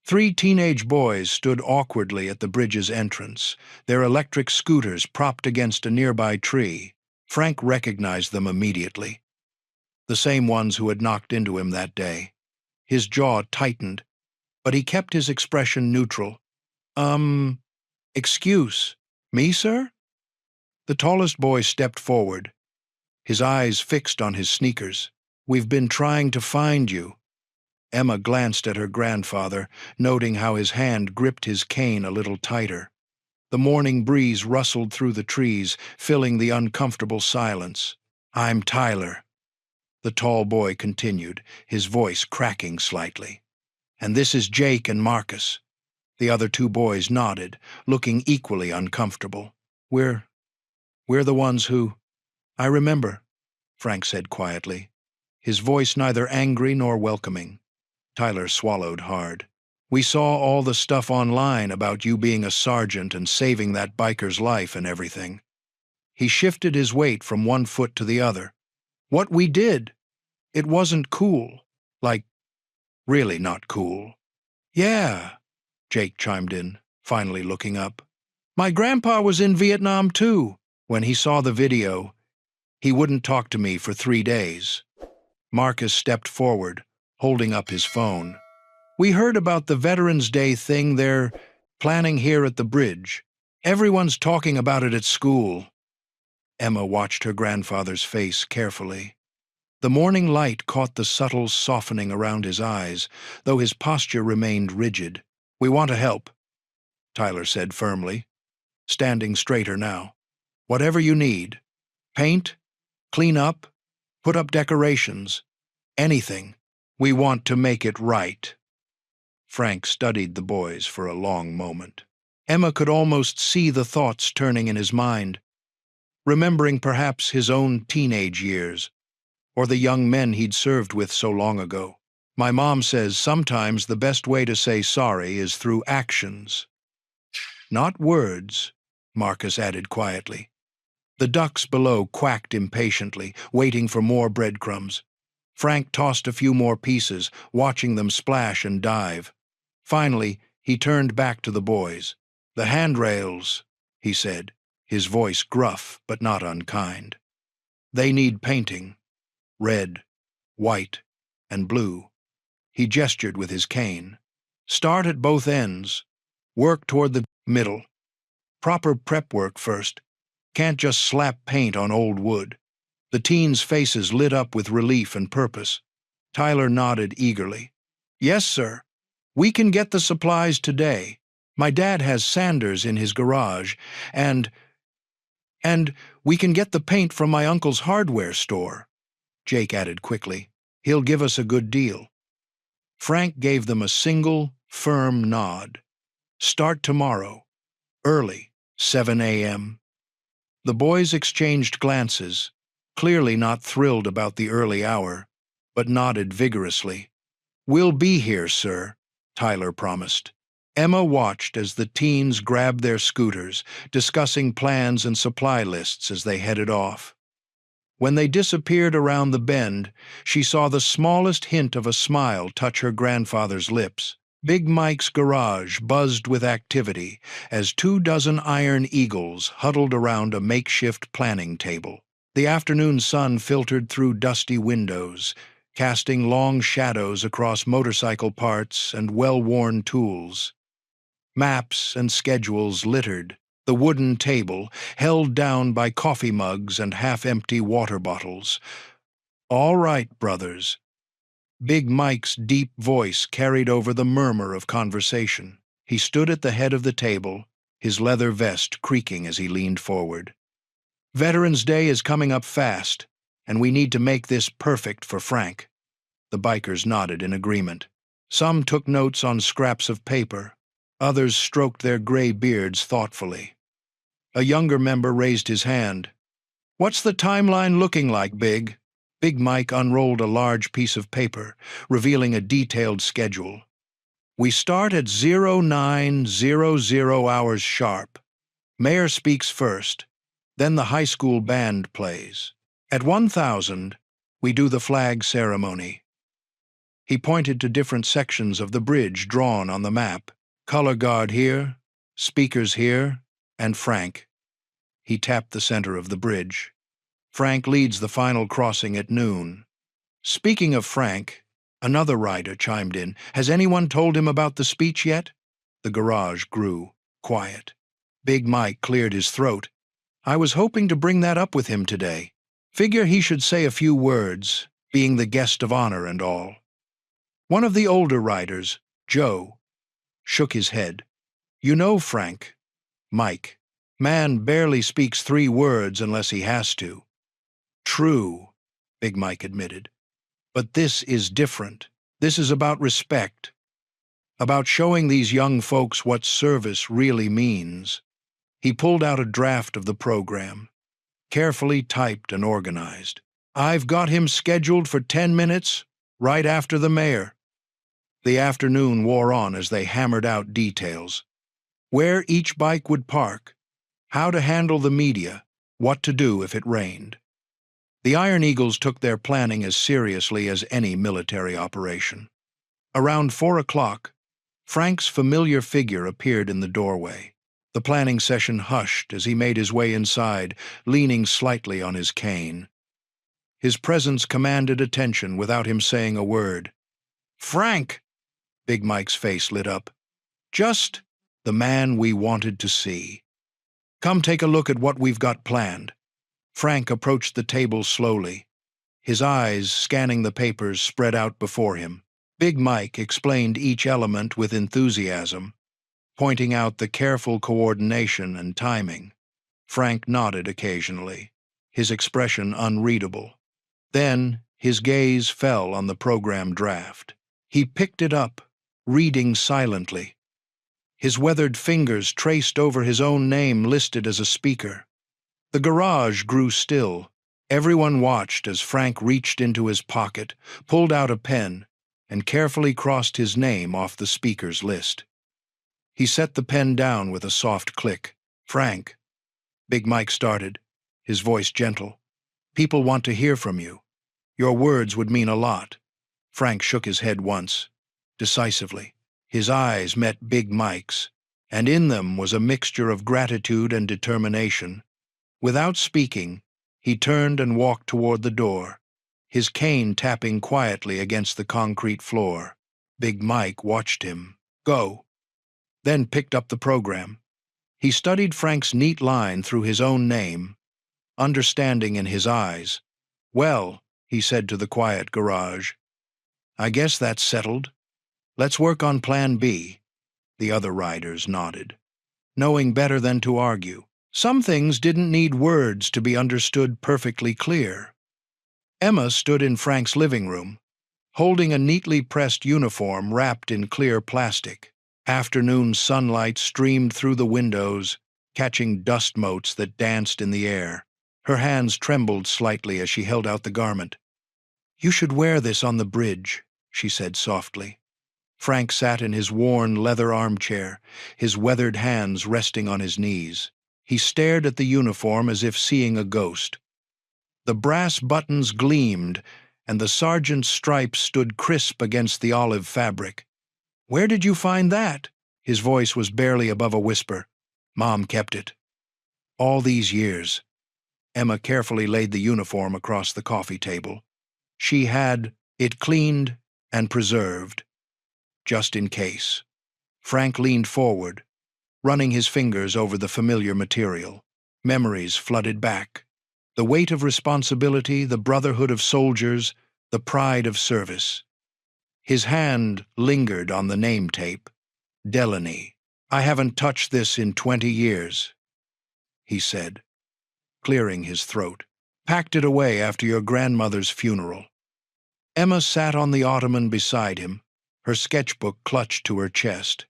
3 teenage boys stood awkwardly at the bridge's entrance, their electric scooters propped against a nearby tree. Frank recognized them immediately. The same ones who had knocked into him that day. His jaw tightened, but he kept his expression neutral. Excuse me, sir?" The tallest boy stepped forward, his eyes fixed on his sneakers. "We've been trying to find you." Emma glanced at her grandfather, noting how his hand gripped his cane a little tighter. The morning breeze rustled through the trees, filling the uncomfortable silence. "I'm Tyler," the tall boy continued, his voice cracking slightly. "And this is Jake and Marcus." The other 2 boys nodded, looking equally uncomfortable. We're the ones who—" "I remember," Frank said quietly, his voice neither angry nor welcoming. Tyler swallowed hard. "We saw all the stuff online about you being a sergeant and saving that biker's life and everything." He shifted his weight from one foot to the other. "What we did, it wasn't cool. Like, really not cool." "Yeah," Jake chimed in, finally looking up. "My grandpa was in Vietnam too. When he saw the video, he wouldn't talk to me for 3 days." Marcus stepped forward, holding up his phone. "We heard about the Veterans Day thing they're planning here at the bridge. Everyone's talking about it at school." Emma watched her grandfather's face carefully. The morning light caught the subtle softening around his eyes, though his posture remained rigid. "We want to help," Tyler said firmly, standing straighter now. "Whatever you need. Paint, clean up, put up decorations, anything. We want to make it right." Frank studied the boys for a long moment. Emma could almost see the thoughts turning in his mind, remembering perhaps his own teenage years, or the young men he'd served with so long ago. "My mom says sometimes the best way to say sorry is through actions." "Not words," Marcus added quietly. The ducks below quacked impatiently, waiting for more breadcrumbs. Frank tossed a few more pieces, watching them splash and dive. Finally, he turned back to the boys. "The handrails," he said, his voice gruff but not unkind. "They need painting. Red, white, and blue." He gestured with his cane. "Start at both ends. Work toward the middle. Proper prep work first. Can't just slap paint on old wood." The teens' faces lit up with relief and purpose. Tyler nodded eagerly. "Yes, sir. We can get the supplies today. My dad has sanders in his garage, and we can get the paint from my uncle's hardware store," Jake added quickly. "He'll give us a good deal." Frank gave them a single, firm nod. "Start tomorrow. Early, 7 a.m. The boys exchanged glances, clearly not thrilled about the early hour. but nodded vigorously. "We'll be here, sir," Tyler promised. Emma watched as the teens grabbed their scooters, discussing plans and supply lists as they headed off. When they disappeared around the bend, she saw the smallest hint of a smile touch her grandfather's lips. Big Mike's garage buzzed with activity as 24 iron eagles huddled around a makeshift planning table. The afternoon sun filtered through dusty windows, casting long shadows across motorcycle parts and well-worn tools. Maps and schedules littered the wooden table, held down by coffee mugs and half-empty water bottles. "All right, brothers." Big Mike's deep voice carried over the murmur of conversation. He stood at the head of the table, his leather vest creaking as he leaned forward. "Veterans Day is coming up fast, and we need to make this perfect for Frank." The bikers nodded in agreement. Some took notes on scraps of paper. Others stroked their gray beards thoughtfully. A younger member raised his hand. "What's the timeline looking like, Big?" Big Mike unrolled a large piece of paper, revealing a detailed schedule. "We start at 0900 hours sharp. Mayor speaks first, then the high school band plays. At 1000, we do the flag ceremony." He pointed to different sections of the bridge drawn on the map. "Color guard here, speakers here, and Frank." He tapped the center of the bridge. "Frank leads the final crossing at noon." "Speaking of Frank," another rider chimed in, "has anyone told him about the speech yet?" The garage grew quiet. Big Mike cleared his throat. "I was hoping to bring that up with him today. Figure he should say a few words, being the guest of honor and all." One of the older riders, Joe, shook his head. "You know, Frank, Mike, man barely speaks 3 words unless he has to." "True," Big Mike admitted. "But this is different. This is about respect, about showing these young folks what service really means." He pulled out a draft of the program, carefully typed and organized. "I've got him scheduled for 10 minutes, right after the mayor." The afternoon wore on as they hammered out details. Where each bike would park, how to handle the media, what to do if it rained. The Iron Eagles took their planning as seriously as any military operation. Around 4 o'clock, Frank's familiar figure appeared in the doorway. The planning session hushed as he made his way inside, leaning slightly on his cane. His presence commanded attention without him saying a word. "Frank!" Big Mike's face lit up. "Just the man we wanted to see. Come take a look at what we've got planned." Frank approached the table slowly, his eyes scanning the papers spread out before him. Big Mike explained each element with enthusiasm, pointing out the careful coordination and timing. Frank nodded occasionally, his expression unreadable. Then his gaze fell on the program draft. He picked it up, reading silently. His weathered fingers traced over his own name listed as a speaker. The garage grew still. Everyone watched as Frank reached into his pocket, pulled out a pen, and carefully crossed his name off the speaker's list. He set the pen down with a soft click. "Frank," Big Mike started, his voice gentle, "people want to hear from you. Your words would mean a lot." Frank shook his head once, decisively. His eyes met Big Mike's, and in them was a mixture of gratitude and determination. Without speaking, he turned and walked toward the door, his cane tapping quietly against the concrete floor. Big Mike watched him go, then picked up the program. He studied Frank's neat line through his own name, understanding in his eyes. "Well," he said to the quiet garage, "I guess that's settled. Let's work on Plan B." The other riders nodded, knowing better than to argue. Some things didn't need words to be understood perfectly clear. Emma stood in Frank's living room, holding a neatly pressed uniform wrapped in clear plastic. Afternoon sunlight streamed through the windows, catching dust motes that danced in the air. Her hands trembled slightly as she held out the garment. "You should wear this on the bridge," she said softly. Frank sat in his worn leather armchair, his weathered hands resting on his knees. He stared at the uniform as if seeing a ghost. The brass buttons gleamed, and the sergeant's stripes stood crisp against the olive fabric. "Where did you find that?" His voice was barely above a whisper. "Mom kept it. All these years." Emma carefully laid the uniform across the coffee table. She had it cleaned and preserved, just in case. Frank leaned forward, running his fingers over the familiar material. Memories flooded back. The weight of responsibility, the brotherhood of soldiers, the pride of service. His hand lingered on the name tape. Delaney. "I haven't touched this in 20 years, he said, clearing his throat. "Packed it away after your grandmother's funeral." Emma sat on the ottoman beside him, her sketchbook clutched to her chest.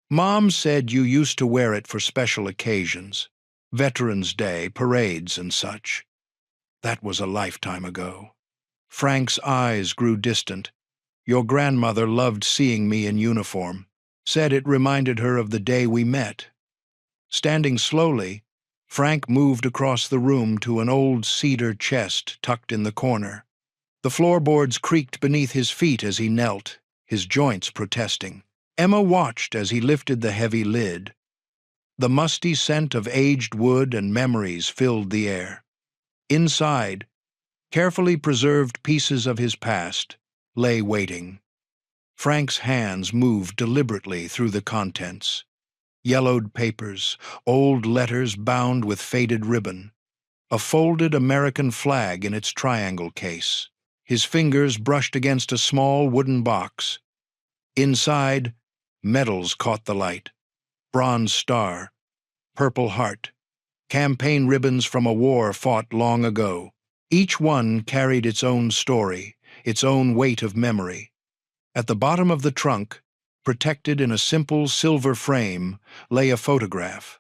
"Mom said you used to wear it for special occasions. Veterans Day, parades, and such." That was a lifetime ago. Frank's eyes grew distant. "Your grandmother loved seeing me in uniform. Said it reminded her of the day we met." Standing slowly, Frank moved across the room to an old cedar chest tucked in the corner. The floorboards creaked beneath his feet as he knelt, his joints protesting. Emma watched as he lifted the heavy lid. The musty scent of aged wood and memories filled the air. Inside, carefully preserved pieces of his past lay waiting. Frank's hands moved deliberately through the contents. Yellowed papers, old letters bound with faded ribbon, a folded American flag in its triangle case. His fingers brushed against a small wooden box. Inside, medals caught the light. Bronze Star, Purple Heart, campaign ribbons from a war fought long ago. Each one carried its own story, its own weight of memory. At the bottom of the trunk, protected in a simple silver frame, lay a photograph.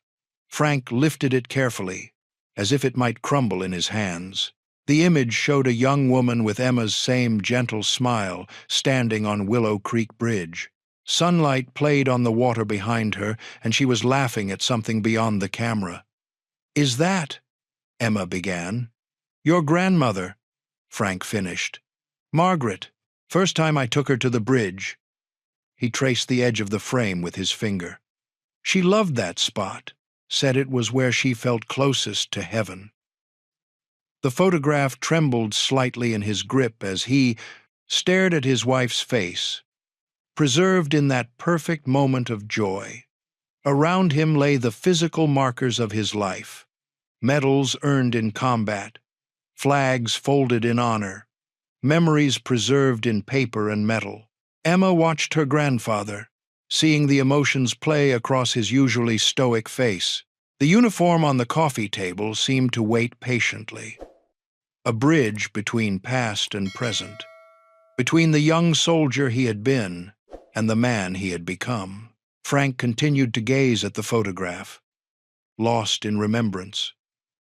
Frank lifted it carefully, as if it might crumble in his hands. The image showed a young woman with Emma's same gentle smile, standing on Willow Creek Bridge. Sunlight played on the water behind her, and she was laughing at something beyond the camera. "Is that?" Emma began. "Your grandmother," Frank finished. "Margaret. First time I took her to the bridge." He traced the edge of the frame with his finger. "She loved that spot, said it was where she felt closest to heaven." The photograph trembled slightly in his grip as he stared at his wife's face, preserved in that perfect moment of joy. Around him lay the physical markers of his life, medals earned in combat, flags folded in honor, memories preserved in paper and metal. Emma watched her grandfather, seeing the emotions play across his usually stoic face. The uniform on the coffee table seemed to wait patiently. A bridge between past and present, between the young soldier he had been and the man he had become. Frank continued to gaze at the photograph, lost in remembrance,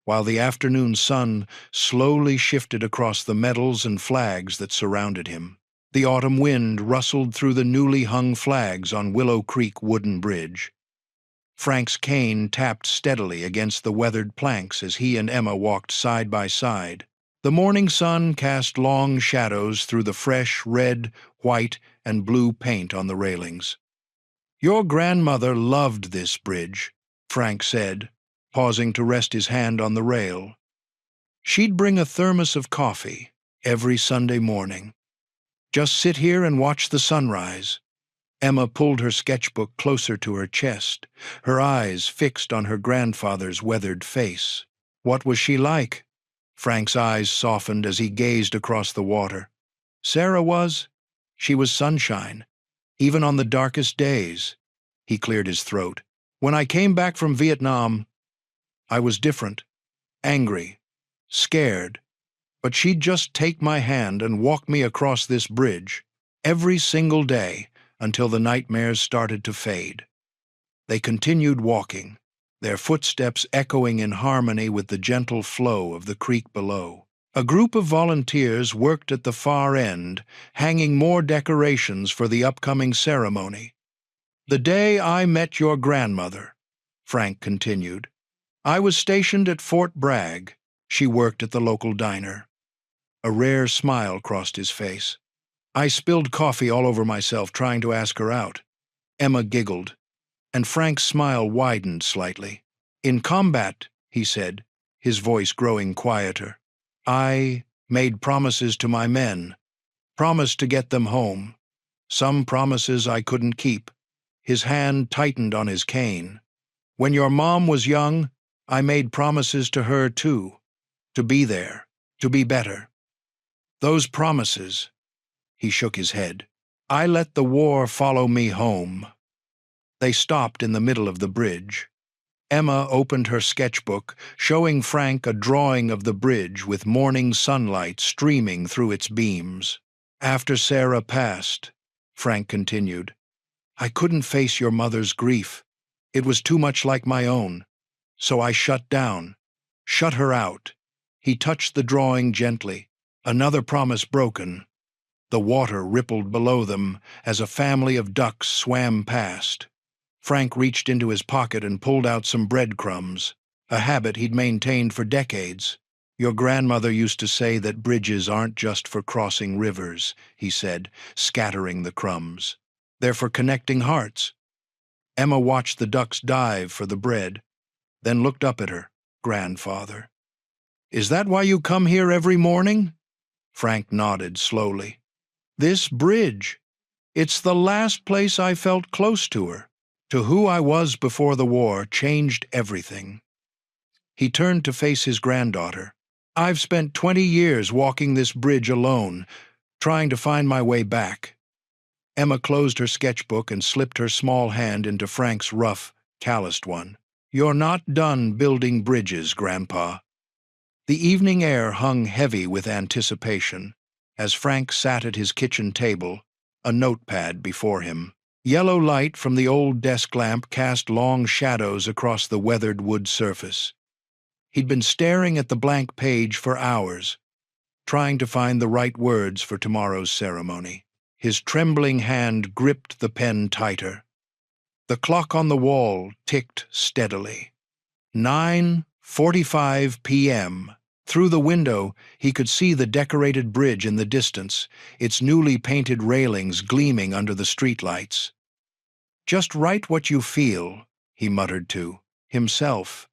while the afternoon sun slowly shifted across the medals and flags that surrounded him. The autumn wind rustled through the newly hung flags on Willow Creek wooden bridge. Frank's cane tapped steadily against the weathered planks as he and Emma walked side by side. The morning sun cast long shadows through the fresh red, white, and blue paint on the railings. "Your grandmother loved this bridge," Frank said, pausing to rest his hand on the rail. "She'd bring a thermos of coffee every Sunday morning. Just sit here and watch the sunrise." Emma pulled her sketchbook closer to her chest, her eyes fixed on her grandfather's weathered face. "What was she like?" Frank's eyes softened as he gazed across the water. "Sarah was? She was sunshine, even on the darkest days." He cleared his throat. "When I came back from Vietnam, I was different, angry, scared, but she'd just take my hand and walk me across this bridge, every single day, until the nightmares started to fade." They continued walking, their footsteps echoing in harmony with the gentle flow of the creek below. A group of volunteers worked at the far end, hanging more decorations for the upcoming ceremony. "The day I met your grandmother," Frank continued, "I was stationed at Fort Bragg. She worked at the local diner." A rare smile crossed his face. "I spilled coffee all over myself trying to ask her out." Emma giggled, and Frank's smile widened slightly. "In combat," he said, his voice growing quieter, "I made promises to my men, promised to get them home. Some promises I couldn't keep." His hand tightened on his cane. "When your mom was young, I made promises to her too, to be there, to be better. Those promises," he shook his head, "I let the war follow me home." They stopped in the middle of the bridge. Emma opened her sketchbook, showing Frank a drawing of the bridge with morning sunlight streaming through its beams. "After Sarah passed," Frank continued, "I couldn't face your mother's grief. It was too much like my own. So I shut down, shut her out." He touched the drawing gently. Another promise broken. The water rippled below them as a family of ducks swam past. Frank reached into his pocket and pulled out some breadcrumbs, a habit he'd maintained for decades. "Your grandmother used to say that bridges aren't just for crossing rivers," he said, scattering the crumbs. "They're for connecting hearts." Emma watched the ducks dive for the bread, then looked up at her. "Grandfather. Is that why you come here every morning?" Frank nodded slowly. "This bridge. It's the last place I felt close to her. To who I was before the war changed everything." He turned to face his granddaughter. "I've spent 20 years walking this bridge alone, trying to find my way back." Emma closed her sketchbook and slipped her small hand into Frank's rough, calloused one. "You're not done building bridges, Grandpa." The evening air hung heavy with anticipation as Frank sat at his kitchen table, a notepad before him. Yellow light from the old desk lamp cast long shadows across the weathered wood surface. He'd been staring at the blank page for hours, trying to find the right words for tomorrow's ceremony. His trembling hand gripped the pen tighter. The clock on the wall ticked steadily. 9:45 p.m. Through the window, he could see the decorated bridge in the distance, its newly painted railings gleaming under the streetlights. "Just write what you feel," he muttered to himself,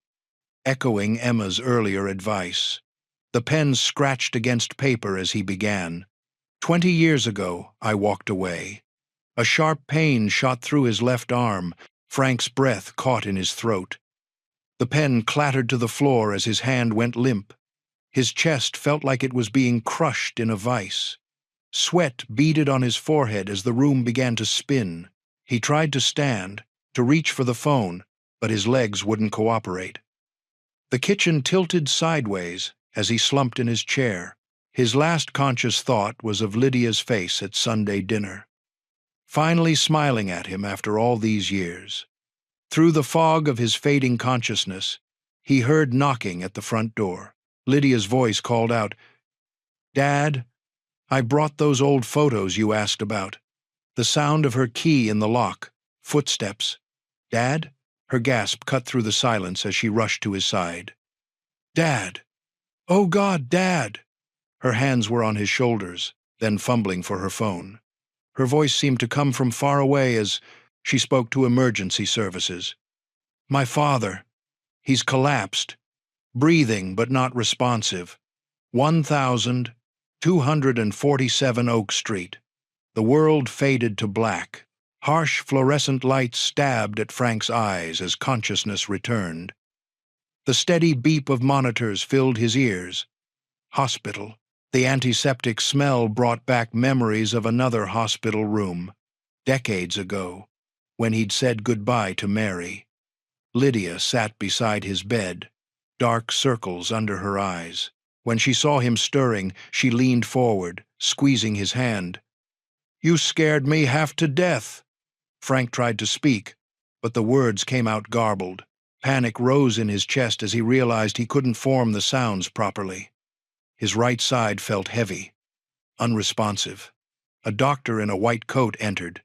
echoing Emma's earlier advice. The pen scratched against paper as he began. 20 years ago, I walked away." A sharp pain shot through his left arm. Frank's breath caught in his throat. The pen clattered to the floor as his hand went limp. His chest felt like it was being crushed in a vice. Sweat beaded on his forehead as the room began to spin. He tried to stand, to reach for the phone, but his legs wouldn't cooperate. The kitchen tilted sideways as he slumped in his chair. His last conscious thought was of Lydia's face at Sunday dinner, finally smiling at him after all these years. Through the fog of his fading consciousness, he heard knocking at the front door. Lydia's voice called out, "Dad, I brought those old photos you asked about." The sound of her key in the lock, footsteps. "Dad?" Her gasp cut through the silence as she rushed to his side. "Dad! Oh God, Dad!" Her hands were on his shoulders, then fumbling for her phone. Her voice seemed to come from far away as she spoke to emergency services. "My father. He's collapsed. Breathing but not responsive. 1247 Oak Street." The world faded to black. Harsh fluorescent lights stabbed at Frank's eyes as consciousness returned. The steady beep of monitors filled his ears. Hospital. The antiseptic smell brought back memories of another hospital room, decades ago, when he'd said goodbye to Mary. Lydia sat beside his bed, dark circles under her eyes. When she saw him stirring, she leaned forward, squeezing his hand. "You scared me half to death." Frank tried to speak, but the words came out garbled. Panic rose in his chest as he realized he couldn't form the sounds properly. His right side felt heavy, unresponsive. A doctor in a white coat entered,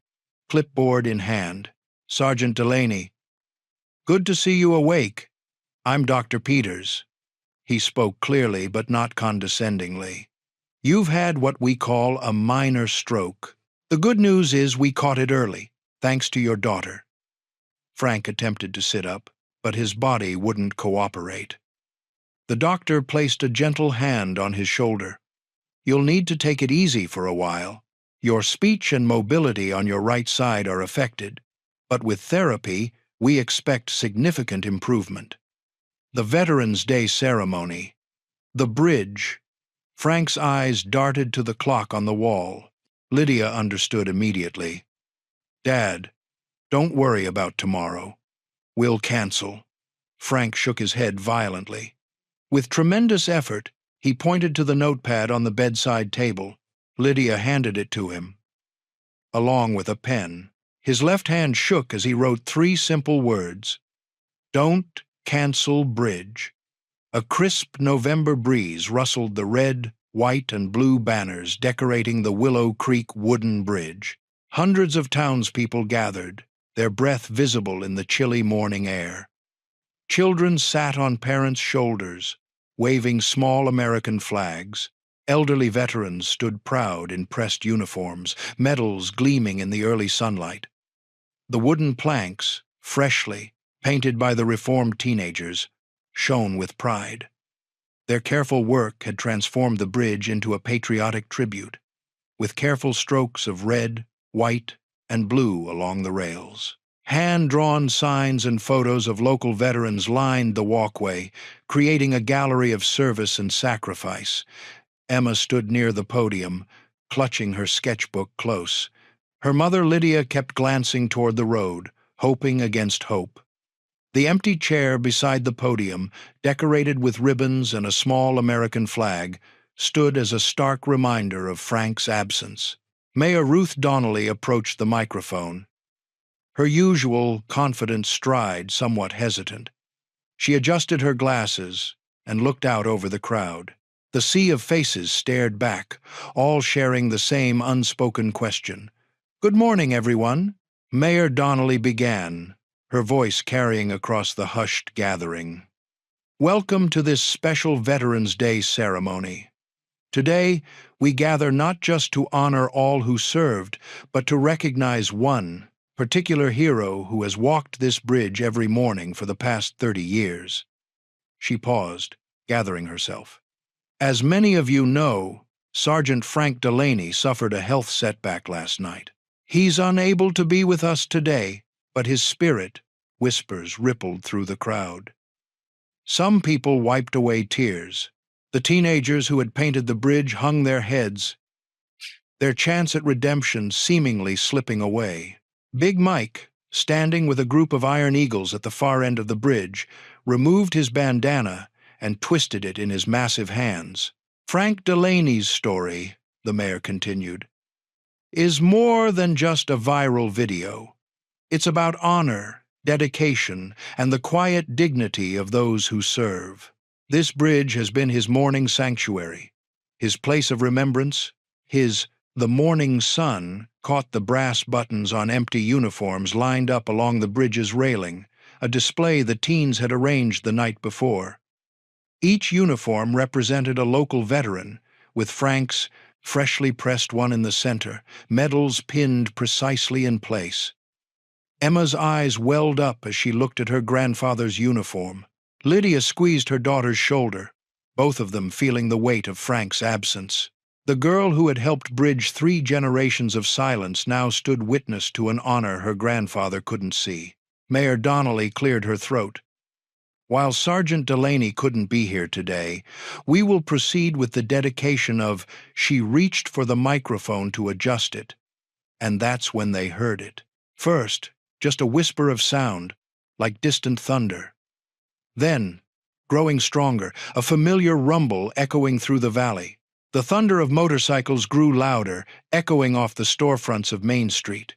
clipboard in hand. "Sergeant Delaney, good to see you awake. I'm Dr. Peters." He spoke clearly but not condescendingly. "You've had what we call a minor stroke. The good news is we caught it early, thanks to your daughter." Frank attempted to sit up, but his body wouldn't cooperate. The doctor placed a gentle hand on his shoulder. "You'll need to take it easy for a while. Your speech and mobility on your right side are affected, but with therapy, we expect significant improvement." The Veterans Day ceremony. The bridge. Frank's eyes darted to the clock on the wall. Lydia understood immediately. "Dad, don't worry about tomorrow. We'll cancel." Frank shook his head violently. With tremendous effort, he pointed to the notepad on the bedside table. Lydia handed it to him, along with a pen. His left hand shook as he wrote 3 simple words: "Don't cancel bridge." A crisp November breeze rustled the red, white, and blue banners decorating the Willow Creek wooden bridge. Hundreds of townspeople gathered, their breath visible in the chilly morning air. Children sat on parents' shoulders, waving small American flags. Elderly veterans stood proud in pressed uniforms, medals gleaming in the early sunlight. The wooden planks, freshly painted by the reformed teenagers, shone with pride. Their careful work had transformed the bridge into a patriotic tribute, with careful strokes of red, white, and blue along the rails. Hand-drawn signs and photos of local veterans lined the walkway, creating a gallery of service and sacrifice. Emma stood near the podium, clutching her sketchbook close. Her mother Lydia kept glancing toward the road, hoping against hope. The empty chair beside the podium, decorated with ribbons and a small American flag, stood as a stark reminder of Frank's absence. Mayor Ruth Donnelly approached the microphone, her usual confident stride somewhat hesitant. She adjusted her glasses and looked out over the crowd. The sea of faces stared back, all sharing the same unspoken question. "Good morning, everyone." Mayor Donnelly began, her voice carrying across the hushed gathering. "Welcome to this special Veterans Day ceremony. Today, we gather not just to honor all who served, but to recognize one particular hero who has walked this bridge every morning for the past 30 years. She paused, gathering herself. "As many of you know, Sergeant Frank Delaney suffered a health setback last night. He's unable to be with us today, but his spirit," whispers rippled through the crowd. Some people wiped away tears. The teenagers who had painted the bridge hung their heads, their chance at redemption seemingly slipping away. Big Mike, standing with a group of Iron Eagles at the far end of the bridge, removed his bandana and twisted it in his massive hands. "Frank Delaney's story," the mayor continued, "is more than just a viral video. It's about honor, dedication, and the quiet dignity of those who serve. This bridge has been his morning sanctuary, his place of remembrance. The morning sun caught the brass buttons on empty uniforms lined up along the bridge's railing, a display the teens had arranged the night before. Each uniform represented a local veteran, with Frank's freshly pressed one in the center, medals pinned precisely in place. Emma's eyes welled up as she looked at her grandfather's uniform. Lydia squeezed her daughter's shoulder, both of them feeling the weight of Frank's absence. The girl who had helped bridge 3 generations of silence now stood witness to an honor her grandfather couldn't see. Mayor Donnelly cleared her throat. "While Sergeant Delaney couldn't be here today, we will proceed with the dedication of..." She reached for the microphone to adjust it, and that's when they heard it. First, just a whisper of sound, like distant thunder. Then, growing stronger, a familiar rumble echoing through the valley. The thunder of motorcycles grew louder, echoing off the storefronts of Main Street.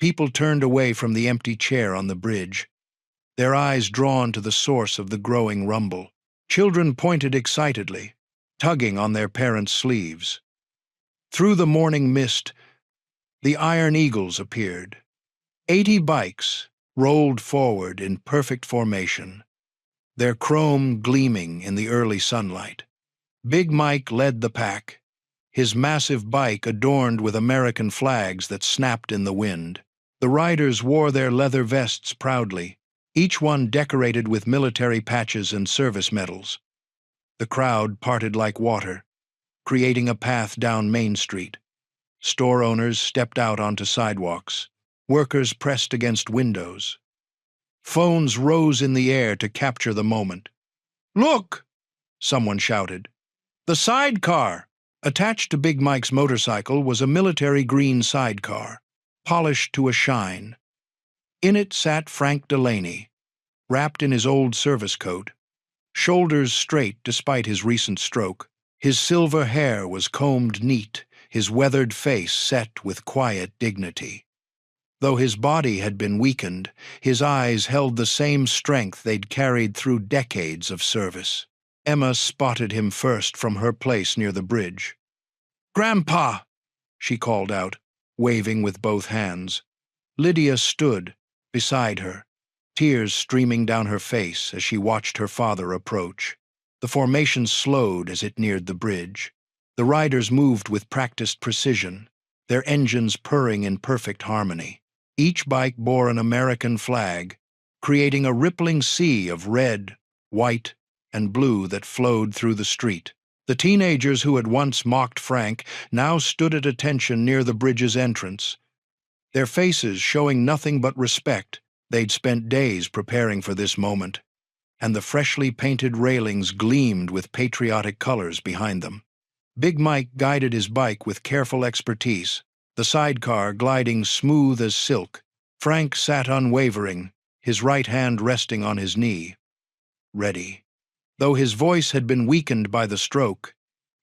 People turned away from the empty chair on the bridge, their eyes drawn to the source of the growing rumble. Children pointed excitedly. tugging on their parents' sleeves. Through the morning mist, the Iron Eagles appeared. 80 bikes rolled forward in perfect formation, their chrome gleaming in the early sunlight. Big Mike led the pack, his massive bike adorned with American flags that snapped in the wind. The riders wore their leather vests proudly, each one decorated with military patches and service medals. The crowd parted like water, creating a path down Main Street. Store owners stepped out onto sidewalks. Workers pressed against windows. Phones rose in the air to capture the moment. "Look!" someone shouted. "The sidecar!" Attached to Big Mike's motorcycle was a military green sidecar, polished to a shine. In it sat Frank Delaney, wrapped in his old service coat, shoulders straight despite his recent stroke. His silver hair was combed neat, his weathered face set with quiet dignity. Though his body had been weakened, his eyes held the same strength they'd carried through decades of service. Emma spotted him first from her place near the bridge. "Grandpa!" she called out, waving with both hands. Lydia stood beside her, tears streaming down her face as she watched her father approach. The formation slowed as it neared the bridge. The riders moved with practiced precision, their engines purring in perfect harmony. Each bike bore an American flag, creating a rippling sea of red, white, and blue that flowed through the street. The teenagers who had once mocked Frank now stood at attention near the bridge's entrance, their faces showing nothing but respect. They'd spent days preparing for this moment, and the freshly painted railings gleamed with patriotic colors behind them. Big Mike guided his bike with careful expertise, the sidecar gliding smooth as silk. Frank sat unwavering, his right hand resting on his knee. Ready. Though his voice had been weakened by the stroke,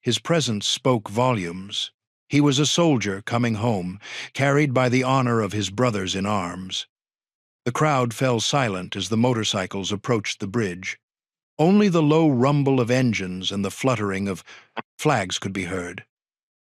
his presence spoke volumes. He was a soldier coming home, carried by the honor of his brothers in arms. The crowd fell silent as the motorcycles approached the bridge. Only the low rumble of engines and the fluttering of flags could be heard.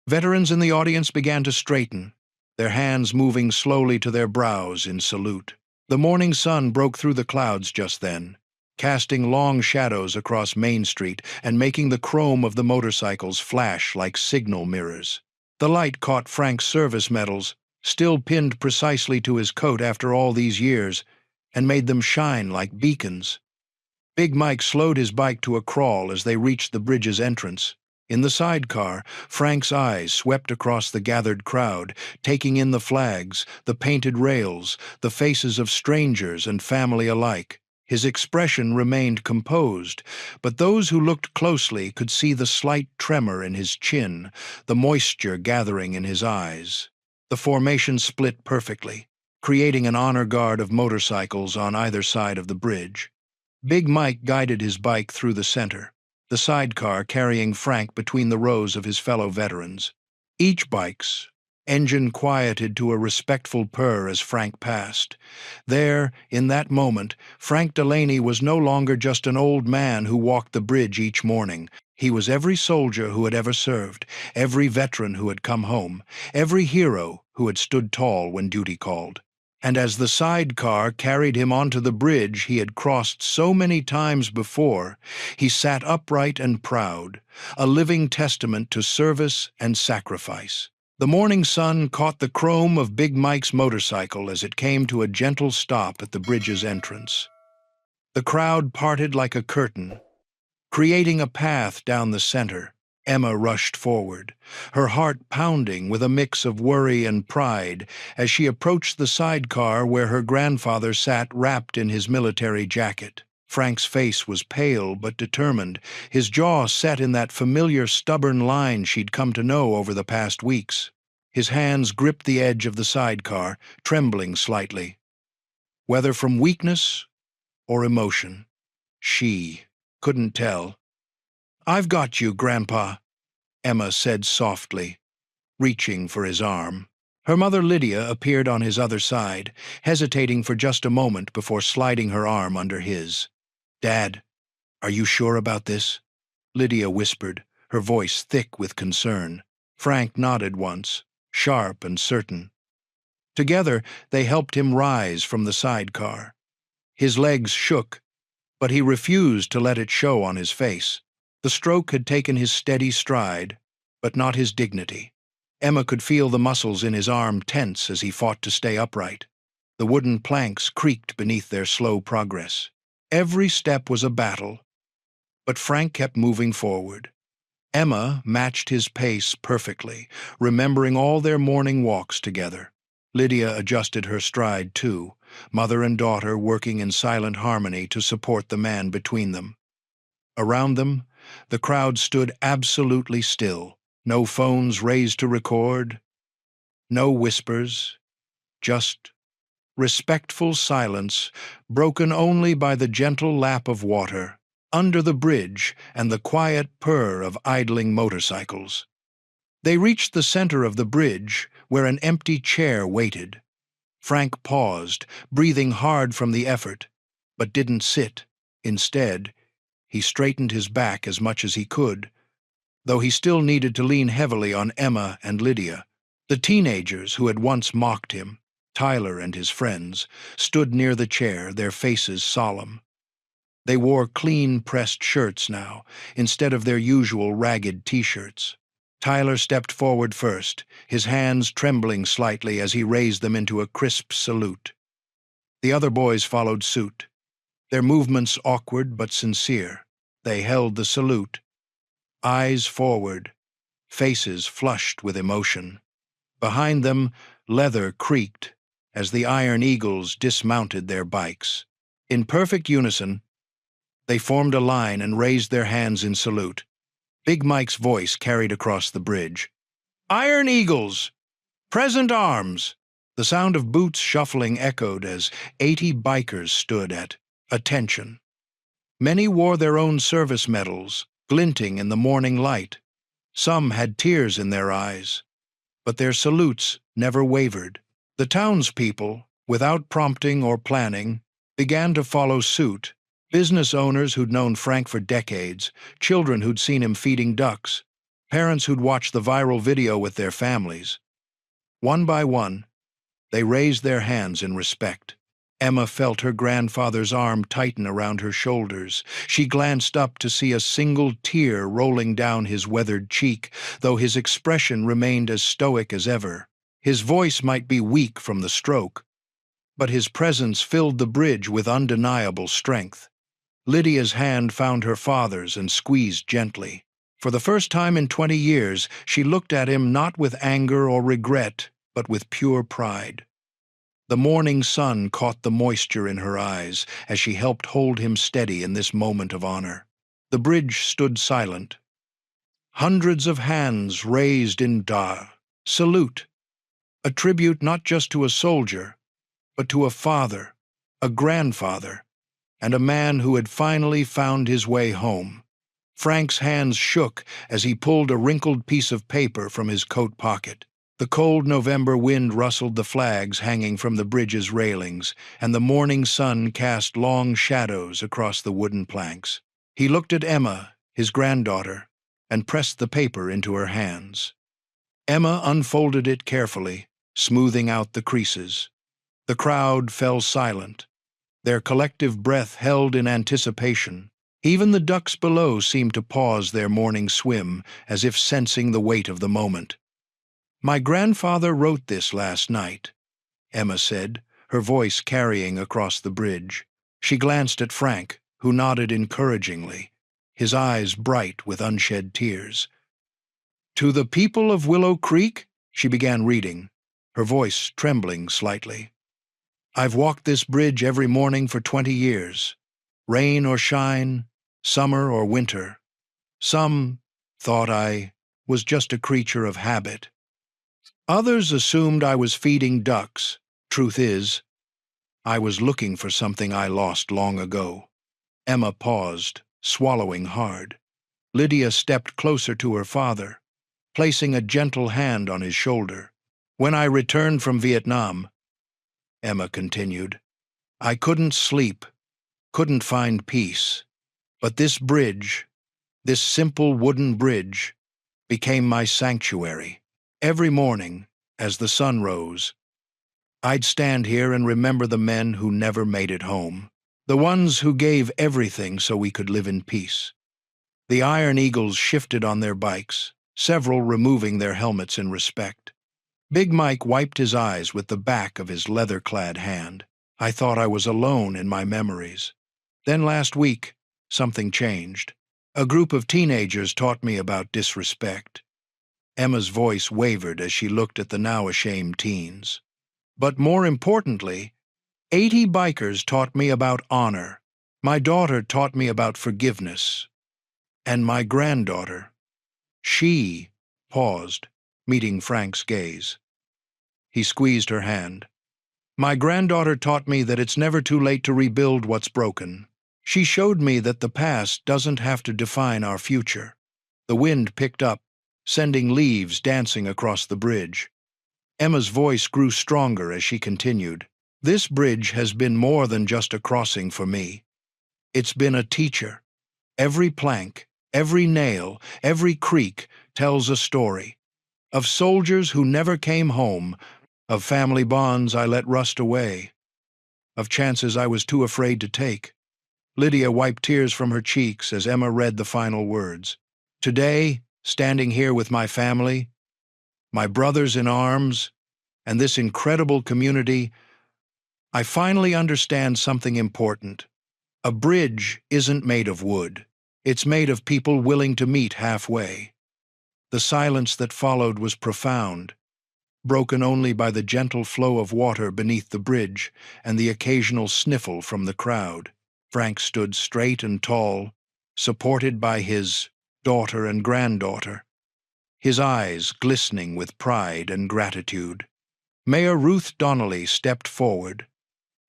Veterans in the audience began to straighten, their hands moving slowly to their brows in salute. The morning sun broke through the clouds just then, casting long shadows across Main Street and making the chrome of the motorcycles flash like signal mirrors. The light caught Frank's service medals, still pinned precisely to his coat after all these years, and made them shine like beacons. Big Mike slowed his bike to a crawl as they reached the bridge's entrance. In the sidecar, Frank's eyes swept across the gathered crowd, taking in the flags, the painted rails, the faces of strangers and family alike. His expression remained composed, but those who looked closely could see the slight tremor in his chin, the moisture gathering in his eyes. The formation split perfectly, creating an honor guard of motorcycles on either side of the bridge. Big Mike guided his bike through the center, the sidecar carrying Frank between the rows of his fellow veterans. Each bike's engine quieted to a respectful purr as Frank passed. There, in that moment, Frank Delaney was no longer just an old man who walked the bridge each morning. He was every soldier who had ever served, every veteran who had come home, every hero who had stood tall when duty called. And as the sidecar carried him onto the bridge he had crossed so many times before, he sat upright and proud, a living testament to service and sacrifice. The morning sun caught the chrome of Big Mike's motorcycle as it came to a gentle stop at the bridge's entrance. The crowd parted like a curtain, creating a path down the center. Emma rushed forward, her heart pounding with a mix of worry and pride as she approached the sidecar where her grandfather sat wrapped in his military jacket. Frank's face was pale but determined, his jaw set in that familiar stubborn line she'd come to know over the past weeks. His hands gripped the edge of the sidecar, trembling slightly. Whether from weakness or emotion, she couldn't tell. "I've got you, Grandpa," Emma said softly, reaching for his arm. Her mother Lydia appeared on his other side, hesitating for just a moment before sliding her arm under his. "Dad, are you sure about this?" Lydia whispered, her voice thick with concern. Frank nodded once, sharp and certain. Together, they helped him rise from the sidecar. His legs shook, but he refused to let it show on his face. The stroke had taken his steady stride, but not his dignity. Emma could feel the muscles in his arm tense as he fought to stay upright. The wooden planks creaked beneath their slow progress. Every step was a battle, but Frank kept moving forward. Emma matched his pace perfectly, remembering all their morning walks together. Lydia adjusted her stride too, mother and daughter working in silent harmony to support the man between them. Around them, the crowd stood absolutely still. No phones raised to record, no whispers, just respectful silence, broken only by the gentle lap of water under the bridge and the quiet purr of idling motorcycles. They reached the center of the bridge, where an empty chair waited. Frank paused, breathing hard from the effort, but didn't sit. Instead, he straightened his back as much as he could, though he still needed to lean heavily on Emma and Lydia. The teenagers who had once mocked him, Tyler and his friends, stood near the chair, their faces solemn. They wore clean-pressed shirts now, instead of their usual ragged t-shirts. Tyler stepped forward first, his hands trembling slightly as he raised them into a crisp salute. The other boys followed suit, their movements awkward but sincere. They held the salute, eyes forward, faces flushed with emotion. Behind them, leather creaked as the Iron Eagles dismounted their bikes. In perfect unison, they formed a line and raised their hands in salute. Big Mike's voice carried across the bridge. "Iron Eagles! Present arms!" The sound of boots shuffling echoed as 80 bikers stood at attention. Many wore their own service medals, glinting in the morning light. Some had tears in their eyes, but their salutes never wavered. The townspeople, without prompting or planning, began to follow suit. Business owners who'd known Frank for decades, children who'd seen him feeding ducks, parents who'd watched the viral video with their families. One by one, they raised their hands in respect. Emma felt her grandfather's arm tighten around her shoulders. She glanced up to see a single tear rolling down his weathered cheek, though his expression remained as stoic as ever. His voice might be weak from the stroke, but his presence filled the bridge with undeniable strength. Lydia's hand found her father's and squeezed gently. For the first time in 20 years, she looked at him not with anger or regret, but with pure pride. The morning sun caught the moisture in her eyes as she helped hold him steady in this moment of honor. The bridge stood silent. Hundreds of hands raised in salute, a tribute not just to a soldier, but to a father, a grandfather, and a man who had finally found his way home. Frank's hands shook as he pulled a wrinkled piece of paper from his coat pocket. The cold November wind rustled the flags hanging from the bridge's railings, and the morning sun cast long shadows across the wooden planks. He looked at Emma, his granddaughter, and pressed the paper into her hands. Emma unfolded it carefully, smoothing out the creases. The crowd fell silent, their collective breath held in anticipation. Even the ducks below seemed to pause their morning swim, as if sensing the weight of the moment. "My grandfather wrote this last night," Emma said, her voice carrying across the bridge. She glanced at Frank, who nodded encouragingly, his eyes bright with unshed tears. "To the people of Willow Creek," she began reading, her voice trembling slightly. "I've walked this bridge every morning for 20 years. Rain or shine, summer or winter. Some thought I was just a creature of habit. Others assumed I was feeding ducks. Truth is, I was looking for something I lost long ago." Emma paused, swallowing hard. Lydia stepped closer to her father, placing a gentle hand on his shoulder. "When I returned from Vietnam," Emma continued, "I couldn't sleep, couldn't find peace. But this bridge, This simple wooden bridge became my sanctuary. Every morning, as the sun rose, I'd stand here and remember the men who never made it home, the ones who gave everything so we could live in peace. The Iron Eagles shifted on their bikes, several removing their helmets in respect. Big Mike wiped his eyes with the back of his leather-clad hand. I thought I was alone in my memories. Then last week, something changed. A group of teenagers taught me about disrespect. Emma's voice wavered as she looked at the now ashamed teens. But more importantly, 80 bikers taught me about honor. My daughter taught me about forgiveness. And my granddaughter, she paused, meeting Frank's gaze. He squeezed her hand. My granddaughter taught me that it's never too late to rebuild what's broken. She showed me that the past doesn't have to define our future. The wind picked up, sending leaves dancing across the bridge. Emma's voice grew stronger as she continued. This bridge has been more than just a crossing for me. It's been a teacher. Every plank, every nail, every creak tells a story. Of soldiers who never came home, of family bonds I let rust away, of chances I was too afraid to take. Lydia wiped tears from her cheeks as Emma read the final words. Today, standing here with my family, my brothers in arms, and this incredible community, I finally understand something important. A bridge isn't made of wood. It's made of people willing to meet halfway. The silence that followed was profound, broken only by the gentle flow of water beneath the bridge and the occasional sniffle from the crowd. Frank stood straight and tall, supported by his daughter and granddaughter, his eyes glistening with pride and gratitude. Mayor Ruth Donnelly stepped forward,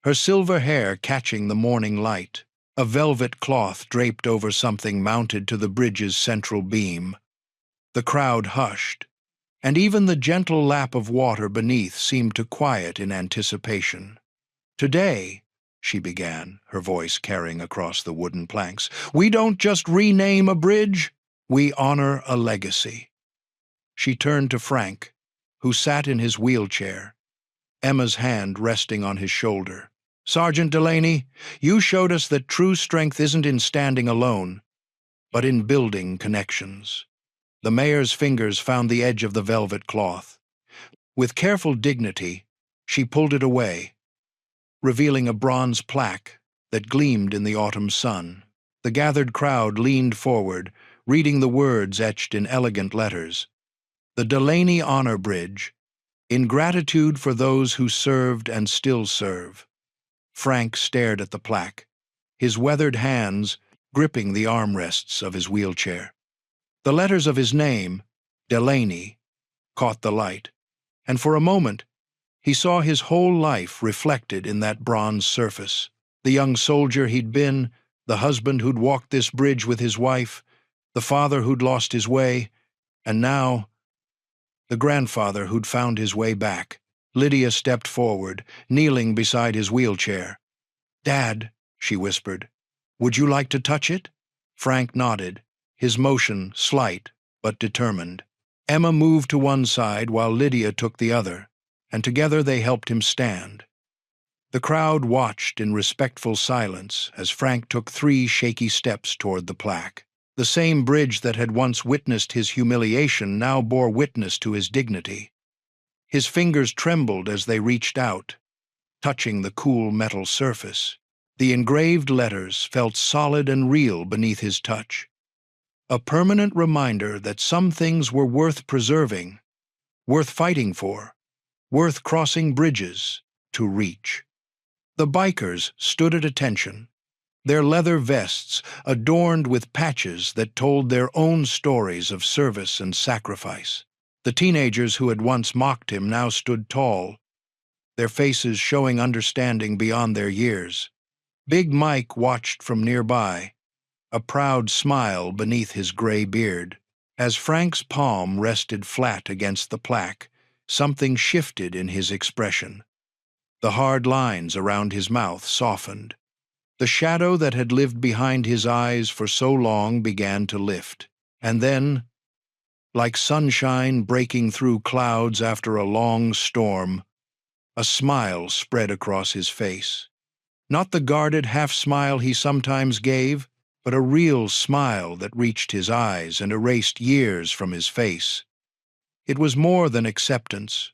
her silver hair catching the morning light, a velvet cloth draped over something mounted to the bridge's central beam. The crowd hushed, and even the gentle lap of water beneath seemed to quiet in anticipation. Today, she began, her voice carrying across the wooden planks, we don't just rename a bridge, we honor a legacy. She turned to Frank, who sat in his wheelchair, Emma's hand resting on his shoulder. Sergeant Delaney, you showed us that true strength isn't in standing alone, but in building connections. The mayor's fingers found the edge of the velvet cloth. With careful dignity, she pulled it away, revealing a bronze plaque that gleamed in the autumn sun. The gathered crowd leaned forward, reading the words etched in elegant letters. The Delaney Honor Bridge, in gratitude for those who served and still serve. Frank stared at the plaque, his weathered hands gripping the armrests of his wheelchair. The letters of his name, Delaney, caught the light, and for a moment he saw his whole life reflected in that bronze surface. The young soldier he'd been, the husband who'd walked this bridge with his wife, the father who'd lost his way, and now the grandfather who'd found his way back. Lydia stepped forward, kneeling beside his wheelchair. Dad, she whispered, would you like to touch it? Frank nodded, his motion slight but determined. Emma moved to one side while Lydia took the other, and together they helped him stand. The crowd watched in respectful silence as Frank took 3 shaky steps toward the plaque. The same bridge that had once witnessed his humiliation now bore witness to his dignity. His fingers trembled as they reached out, touching the cool metal surface. The engraved letters felt solid and real beneath his touch. A permanent reminder that some things were worth preserving, worth fighting for, worth crossing bridges to reach. The bikers stood at attention, their leather vests adorned with patches that told their own stories of service and sacrifice. The teenagers who had once mocked him now stood tall, their faces showing understanding beyond their years. Big Mike watched from nearby, a proud smile beneath his gray beard. As Frank's palm rested flat against the plaque, something shifted in his expression. The hard lines around his mouth softened. The shadow that had lived behind his eyes for so long began to lift. And then, like sunshine breaking through clouds after a long storm, a smile spread across his face. Not the guarded half-smile he sometimes gave, but a real smile that reached his eyes and erased years from his face. It was more than acceptance,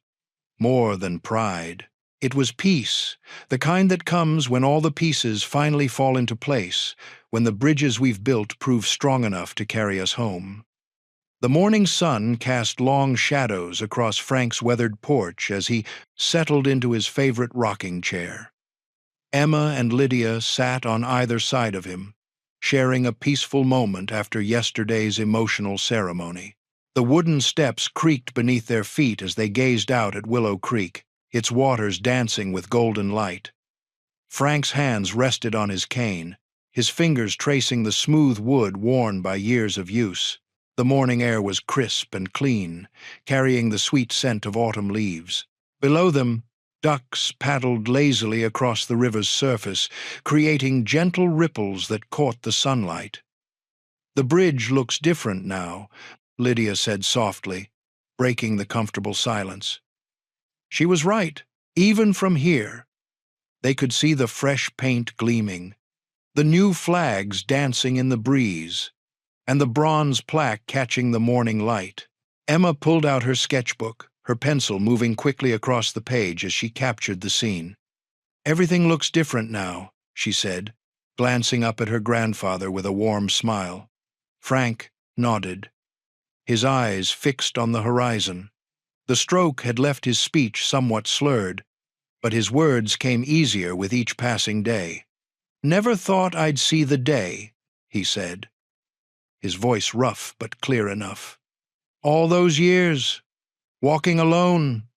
more than pride. It was peace, the kind that comes when all the pieces finally fall into place, when the bridges we've built prove strong enough to carry us home. The morning sun cast long shadows across Frank's weathered porch as he settled into his favorite rocking chair. Emma and Lydia sat on either side of him, sharing a peaceful moment after yesterday's emotional ceremony. The wooden steps creaked beneath their feet as they gazed out at Willow Creek, its waters dancing with golden light. Frank's hands rested on his cane, his fingers tracing the smooth wood worn by years of use. The morning air was crisp and clean, carrying the sweet scent of autumn leaves. Below them, ducks paddled lazily across the river's surface, creating gentle ripples that caught the sunlight. "The bridge looks different now," Lydia said softly, breaking the comfortable silence. She was right. Even from here, they could see the fresh paint gleaming, the new flags dancing in the breeze, and the bronze plaque catching the morning light. Emma pulled out her sketchbook, her pencil moving quickly across the page as she captured the scene. "Everything looks different now," she said, glancing up at her grandfather with a warm smile. Frank nodded, his eyes fixed on the horizon. The stroke had left his speech somewhat slurred, but his words came easier with each passing day. "Never thought I'd see the day," he said, his voice rough but clear enough. "All those years, walking alone."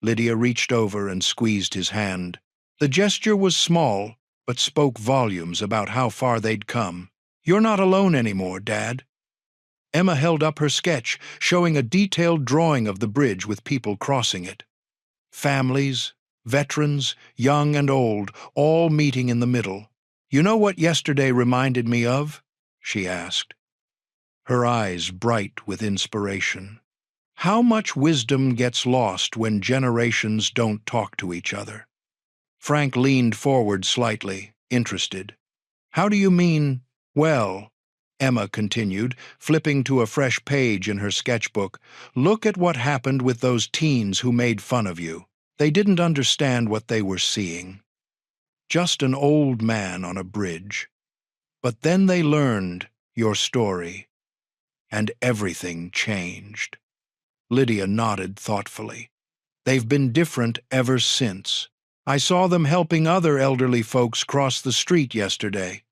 Lydia reached over and squeezed his hand. The gesture was small, but spoke volumes about how far they'd come. "You're not alone anymore, Dad." Emma held up her sketch, showing a detailed drawing of the bridge with people crossing it. Families, veterans, young and old, all meeting in the middle. "You know what yesterday reminded me of?" she asked, her eyes bright with inspiration. "How much wisdom gets lost when generations don't talk to each other?" Frank leaned forward slightly, interested. "How do you mean, well?" Emma continued, flipping to a fresh page in her sketchbook. "Look at what happened with those teens who made fun of you. They didn't understand what they were seeing. Just an old man on a bridge. But then they learned your story, and everything changed." Lydia nodded thoughtfully. "They've been different ever since. I saw them helping other elderly folks cross the street yesterday."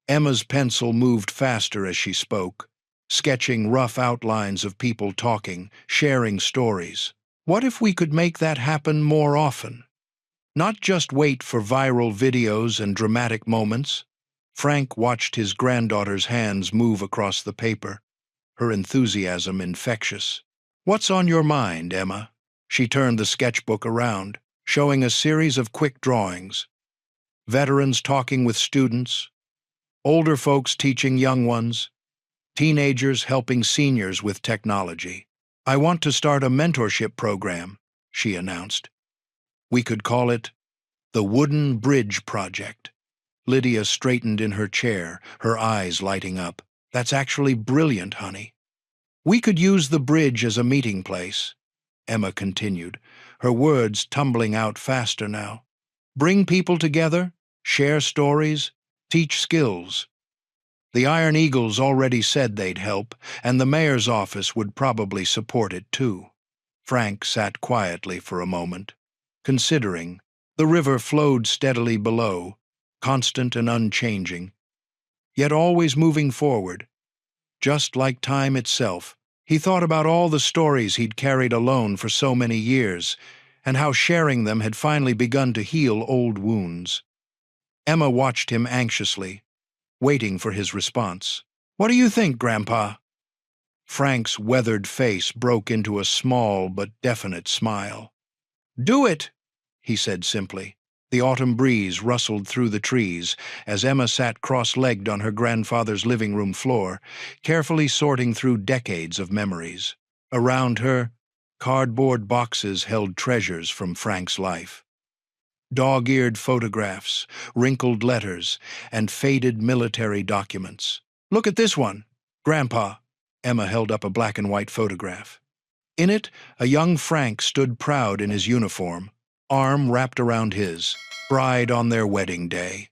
Emma's pencil moved faster as she spoke, sketching rough outlines of people talking, sharing stories. "What if we could make that happen more often? Not just wait for viral videos and dramatic moments." Frank watched his granddaughter's hands move across the paper, her enthusiasm infectious. "What's on your mind, Emma?" She turned the sketchbook around, showing a series of quick drawings. Veterans talking with students, older folks teaching young ones, teenagers helping seniors with technology. "I want to start a mentorship program," she announced. "We could call it the Wooden Bridge Project." Lydia straightened in her chair, her eyes lighting up. "That's actually brilliant, honey." "We could use the bridge as a meeting place," Emma continued, her words tumbling out faster now. "Bring people together, share stories, teach skills. The Iron Eagles already said they'd help, and the mayor's office would probably support it too." Frank sat quietly for a moment, considering. The river flowed steadily below, constant and unchanging, yet always moving forward, just like time itself. He thought about all the stories he'd carried alone for so many years, and how sharing them had finally begun to heal old wounds. Emma watched him anxiously, waiting for his response. "What do you think, Grandpa?" Frank's weathered face broke into a small but definite smile. "Do it," he said simply. The autumn breeze rustled through the trees as Emma sat cross-legged on her grandfather's living room floor, carefully sorting through decades of memories. Around her, cardboard boxes held treasures from Frank's life. Dog-eared photographs, wrinkled letters, and faded military documents. "Look at this one, Grandpa." Emma held up a black-and-white photograph. In it, a young Frank stood proud in his uniform, arm wrapped around his, bride on their wedding day.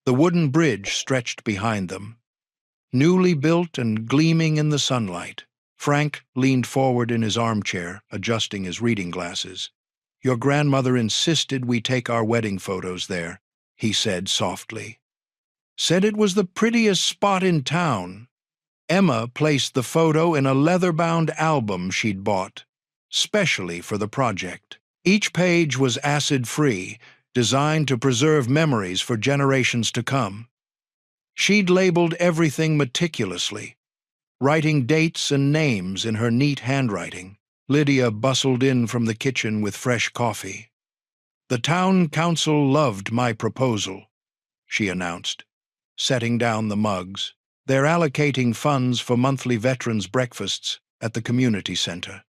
The wooden bridge stretched behind them, newly built and gleaming in the sunlight. Frank leaned forward in his armchair, adjusting his reading glasses. "Your grandmother insisted we take our wedding photos there," he said softly. "Said it was the prettiest spot in town." Emma placed the photo in a leather-bound album she'd bought, specially for the project. Each page was acid-free, designed to preserve memories for generations to come. She'd labeled everything meticulously, writing dates and names in her neat handwriting. Lydia bustled in from the kitchen with fresh coffee. "The town council loved my proposal," she announced, setting down the mugs. "They're allocating funds for monthly veterans' breakfasts at the community center."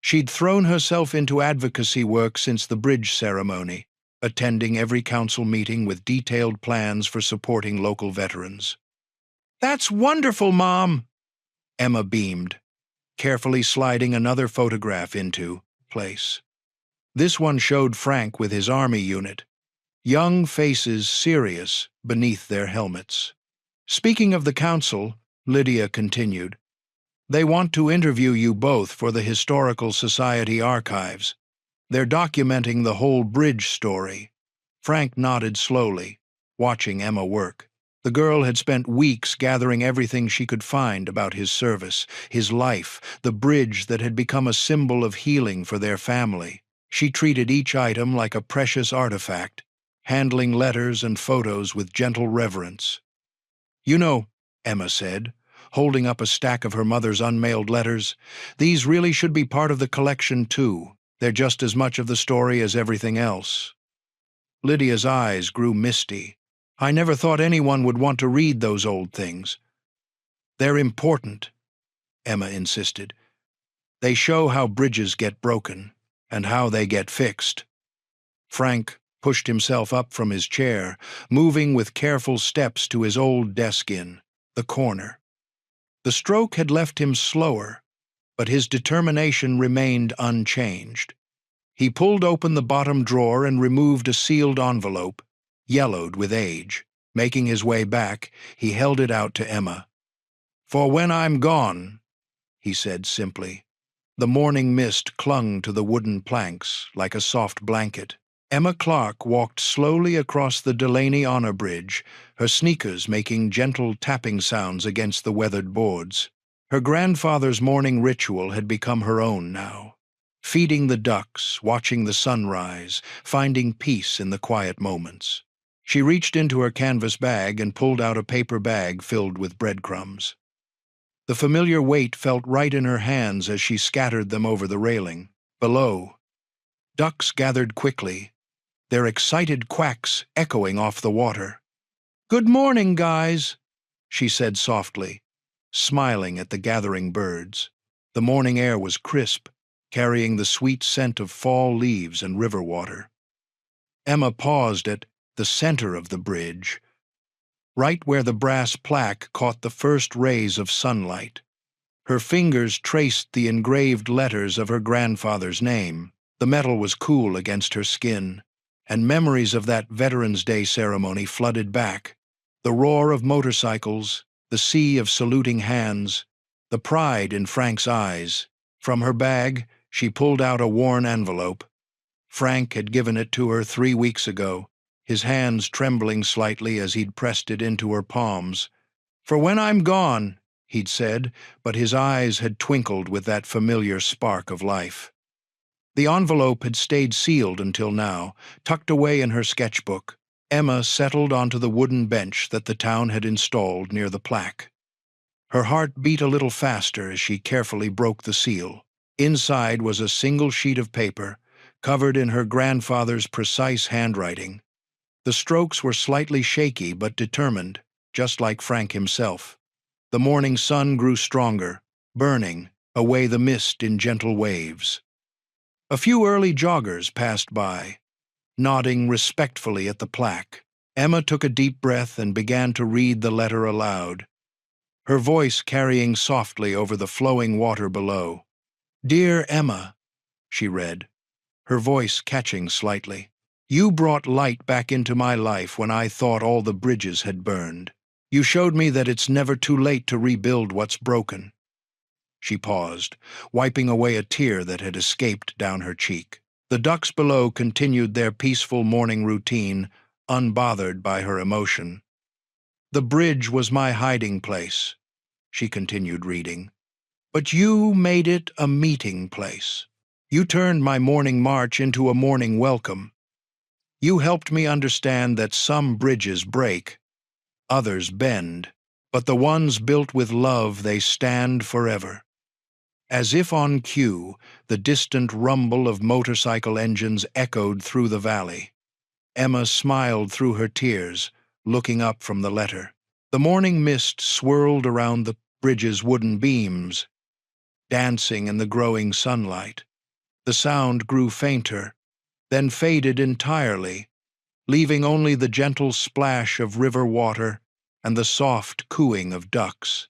She'd thrown herself into advocacy work since the bridge ceremony, attending every council meeting with detailed plans for supporting local veterans. "That's wonderful, Mom!" Emma beamed, carefully sliding another photograph into place. This one showed Frank with his army unit, young faces serious beneath their helmets. "Speaking of the council," Lydia continued, "they want to interview you both for the Historical Society archives. They're documenting the whole bridge story." Frank nodded slowly, watching Emma work. The girl had spent weeks gathering everything she could find about his service, his life, the bridge that had become a symbol of healing for their family. She treated each item like a precious artifact, handling letters and photos with gentle reverence. "You know," Emma said, holding up a stack of her mother's unmailed letters, "these really should be part of the collection too. They're just as much of the story as everything else." Lydia's eyes grew misty. "I never thought anyone would want to read those old things." "They're important," Emma insisted. "They show how bridges get broken and how they get fixed." Frank pushed himself up from his chair, moving with careful steps to his old desk in the corner. The stroke had left him slower, but his determination remained unchanged. He pulled open the bottom drawer and removed a sealed envelope, yellowed with age. Making his way back, he held it out to Emma. "For when I'm gone," he said simply. The morning mist clung to the wooden planks like a soft blanket. Emma Clark walked slowly across the Delaney Honor Bridge, her sneakers making gentle tapping sounds against the weathered boards. Her grandfather's morning ritual had become her own now. Feeding the ducks, watching the sunrise, finding peace in the quiet moments. She reached into her canvas bag and pulled out a paper bag filled with breadcrumbs. The familiar weight felt right in her hands as she scattered them over the railing. Below, ducks gathered quickly, their excited quacks echoing off the water. "Good morning, guys," she said softly, smiling at the gathering birds. The morning air was crisp, carrying the sweet scent of fall leaves and river water. Emma paused at the center of the bridge, right where the brass plaque caught the first rays of sunlight. Her fingers traced the engraved letters of her grandfather's name. The metal was cool against her skin, and memories of that Veterans Day ceremony flooded back. The roar of motorcycles, the sea of saluting hands, the pride in Frank's eyes. From her bag, she pulled out a worn envelope. Frank had given it to her 3 weeks ago, his hands trembling slightly as he'd pressed it into her palms. "For when I'm gone," he'd said, but his eyes had twinkled with that familiar spark of life. The envelope had stayed sealed until now, tucked away in her sketchbook. Emma settled onto the wooden bench that the town had installed near the plaque. Her heart beat a little faster as she carefully broke the seal. Inside was a single sheet of paper, covered in her grandfather's precise handwriting. The strokes were slightly shaky but determined, just like Frank himself. The morning sun grew stronger, burning away the mist in gentle waves. A few early joggers passed by, nodding respectfully at the plaque. Emma took a deep breath and began to read the letter aloud, her voice carrying softly over the flowing water below. "Dear Emma," she read, her voice catching slightly. "You brought light back into my life when I thought all the bridges had burned. You showed me that it's never too late to rebuild what's broken." She paused, wiping away a tear that had escaped down her cheek. The ducks below continued their peaceful morning routine, unbothered by her emotion. "The bridge was my hiding place," she continued reading, "but you made it a meeting place. You turned my morning march into a morning welcome. You helped me understand that some bridges break, others bend, but the ones built with love, they stand forever." As if on cue, the distant rumble of motorcycle engines echoed through the valley. Emma smiled through her tears, looking up from the letter. The morning mist swirled around the bridge's wooden beams, dancing in the growing sunlight. The sound grew fainter, then faded entirely, leaving only the gentle splash of river water and the soft cooing of ducks.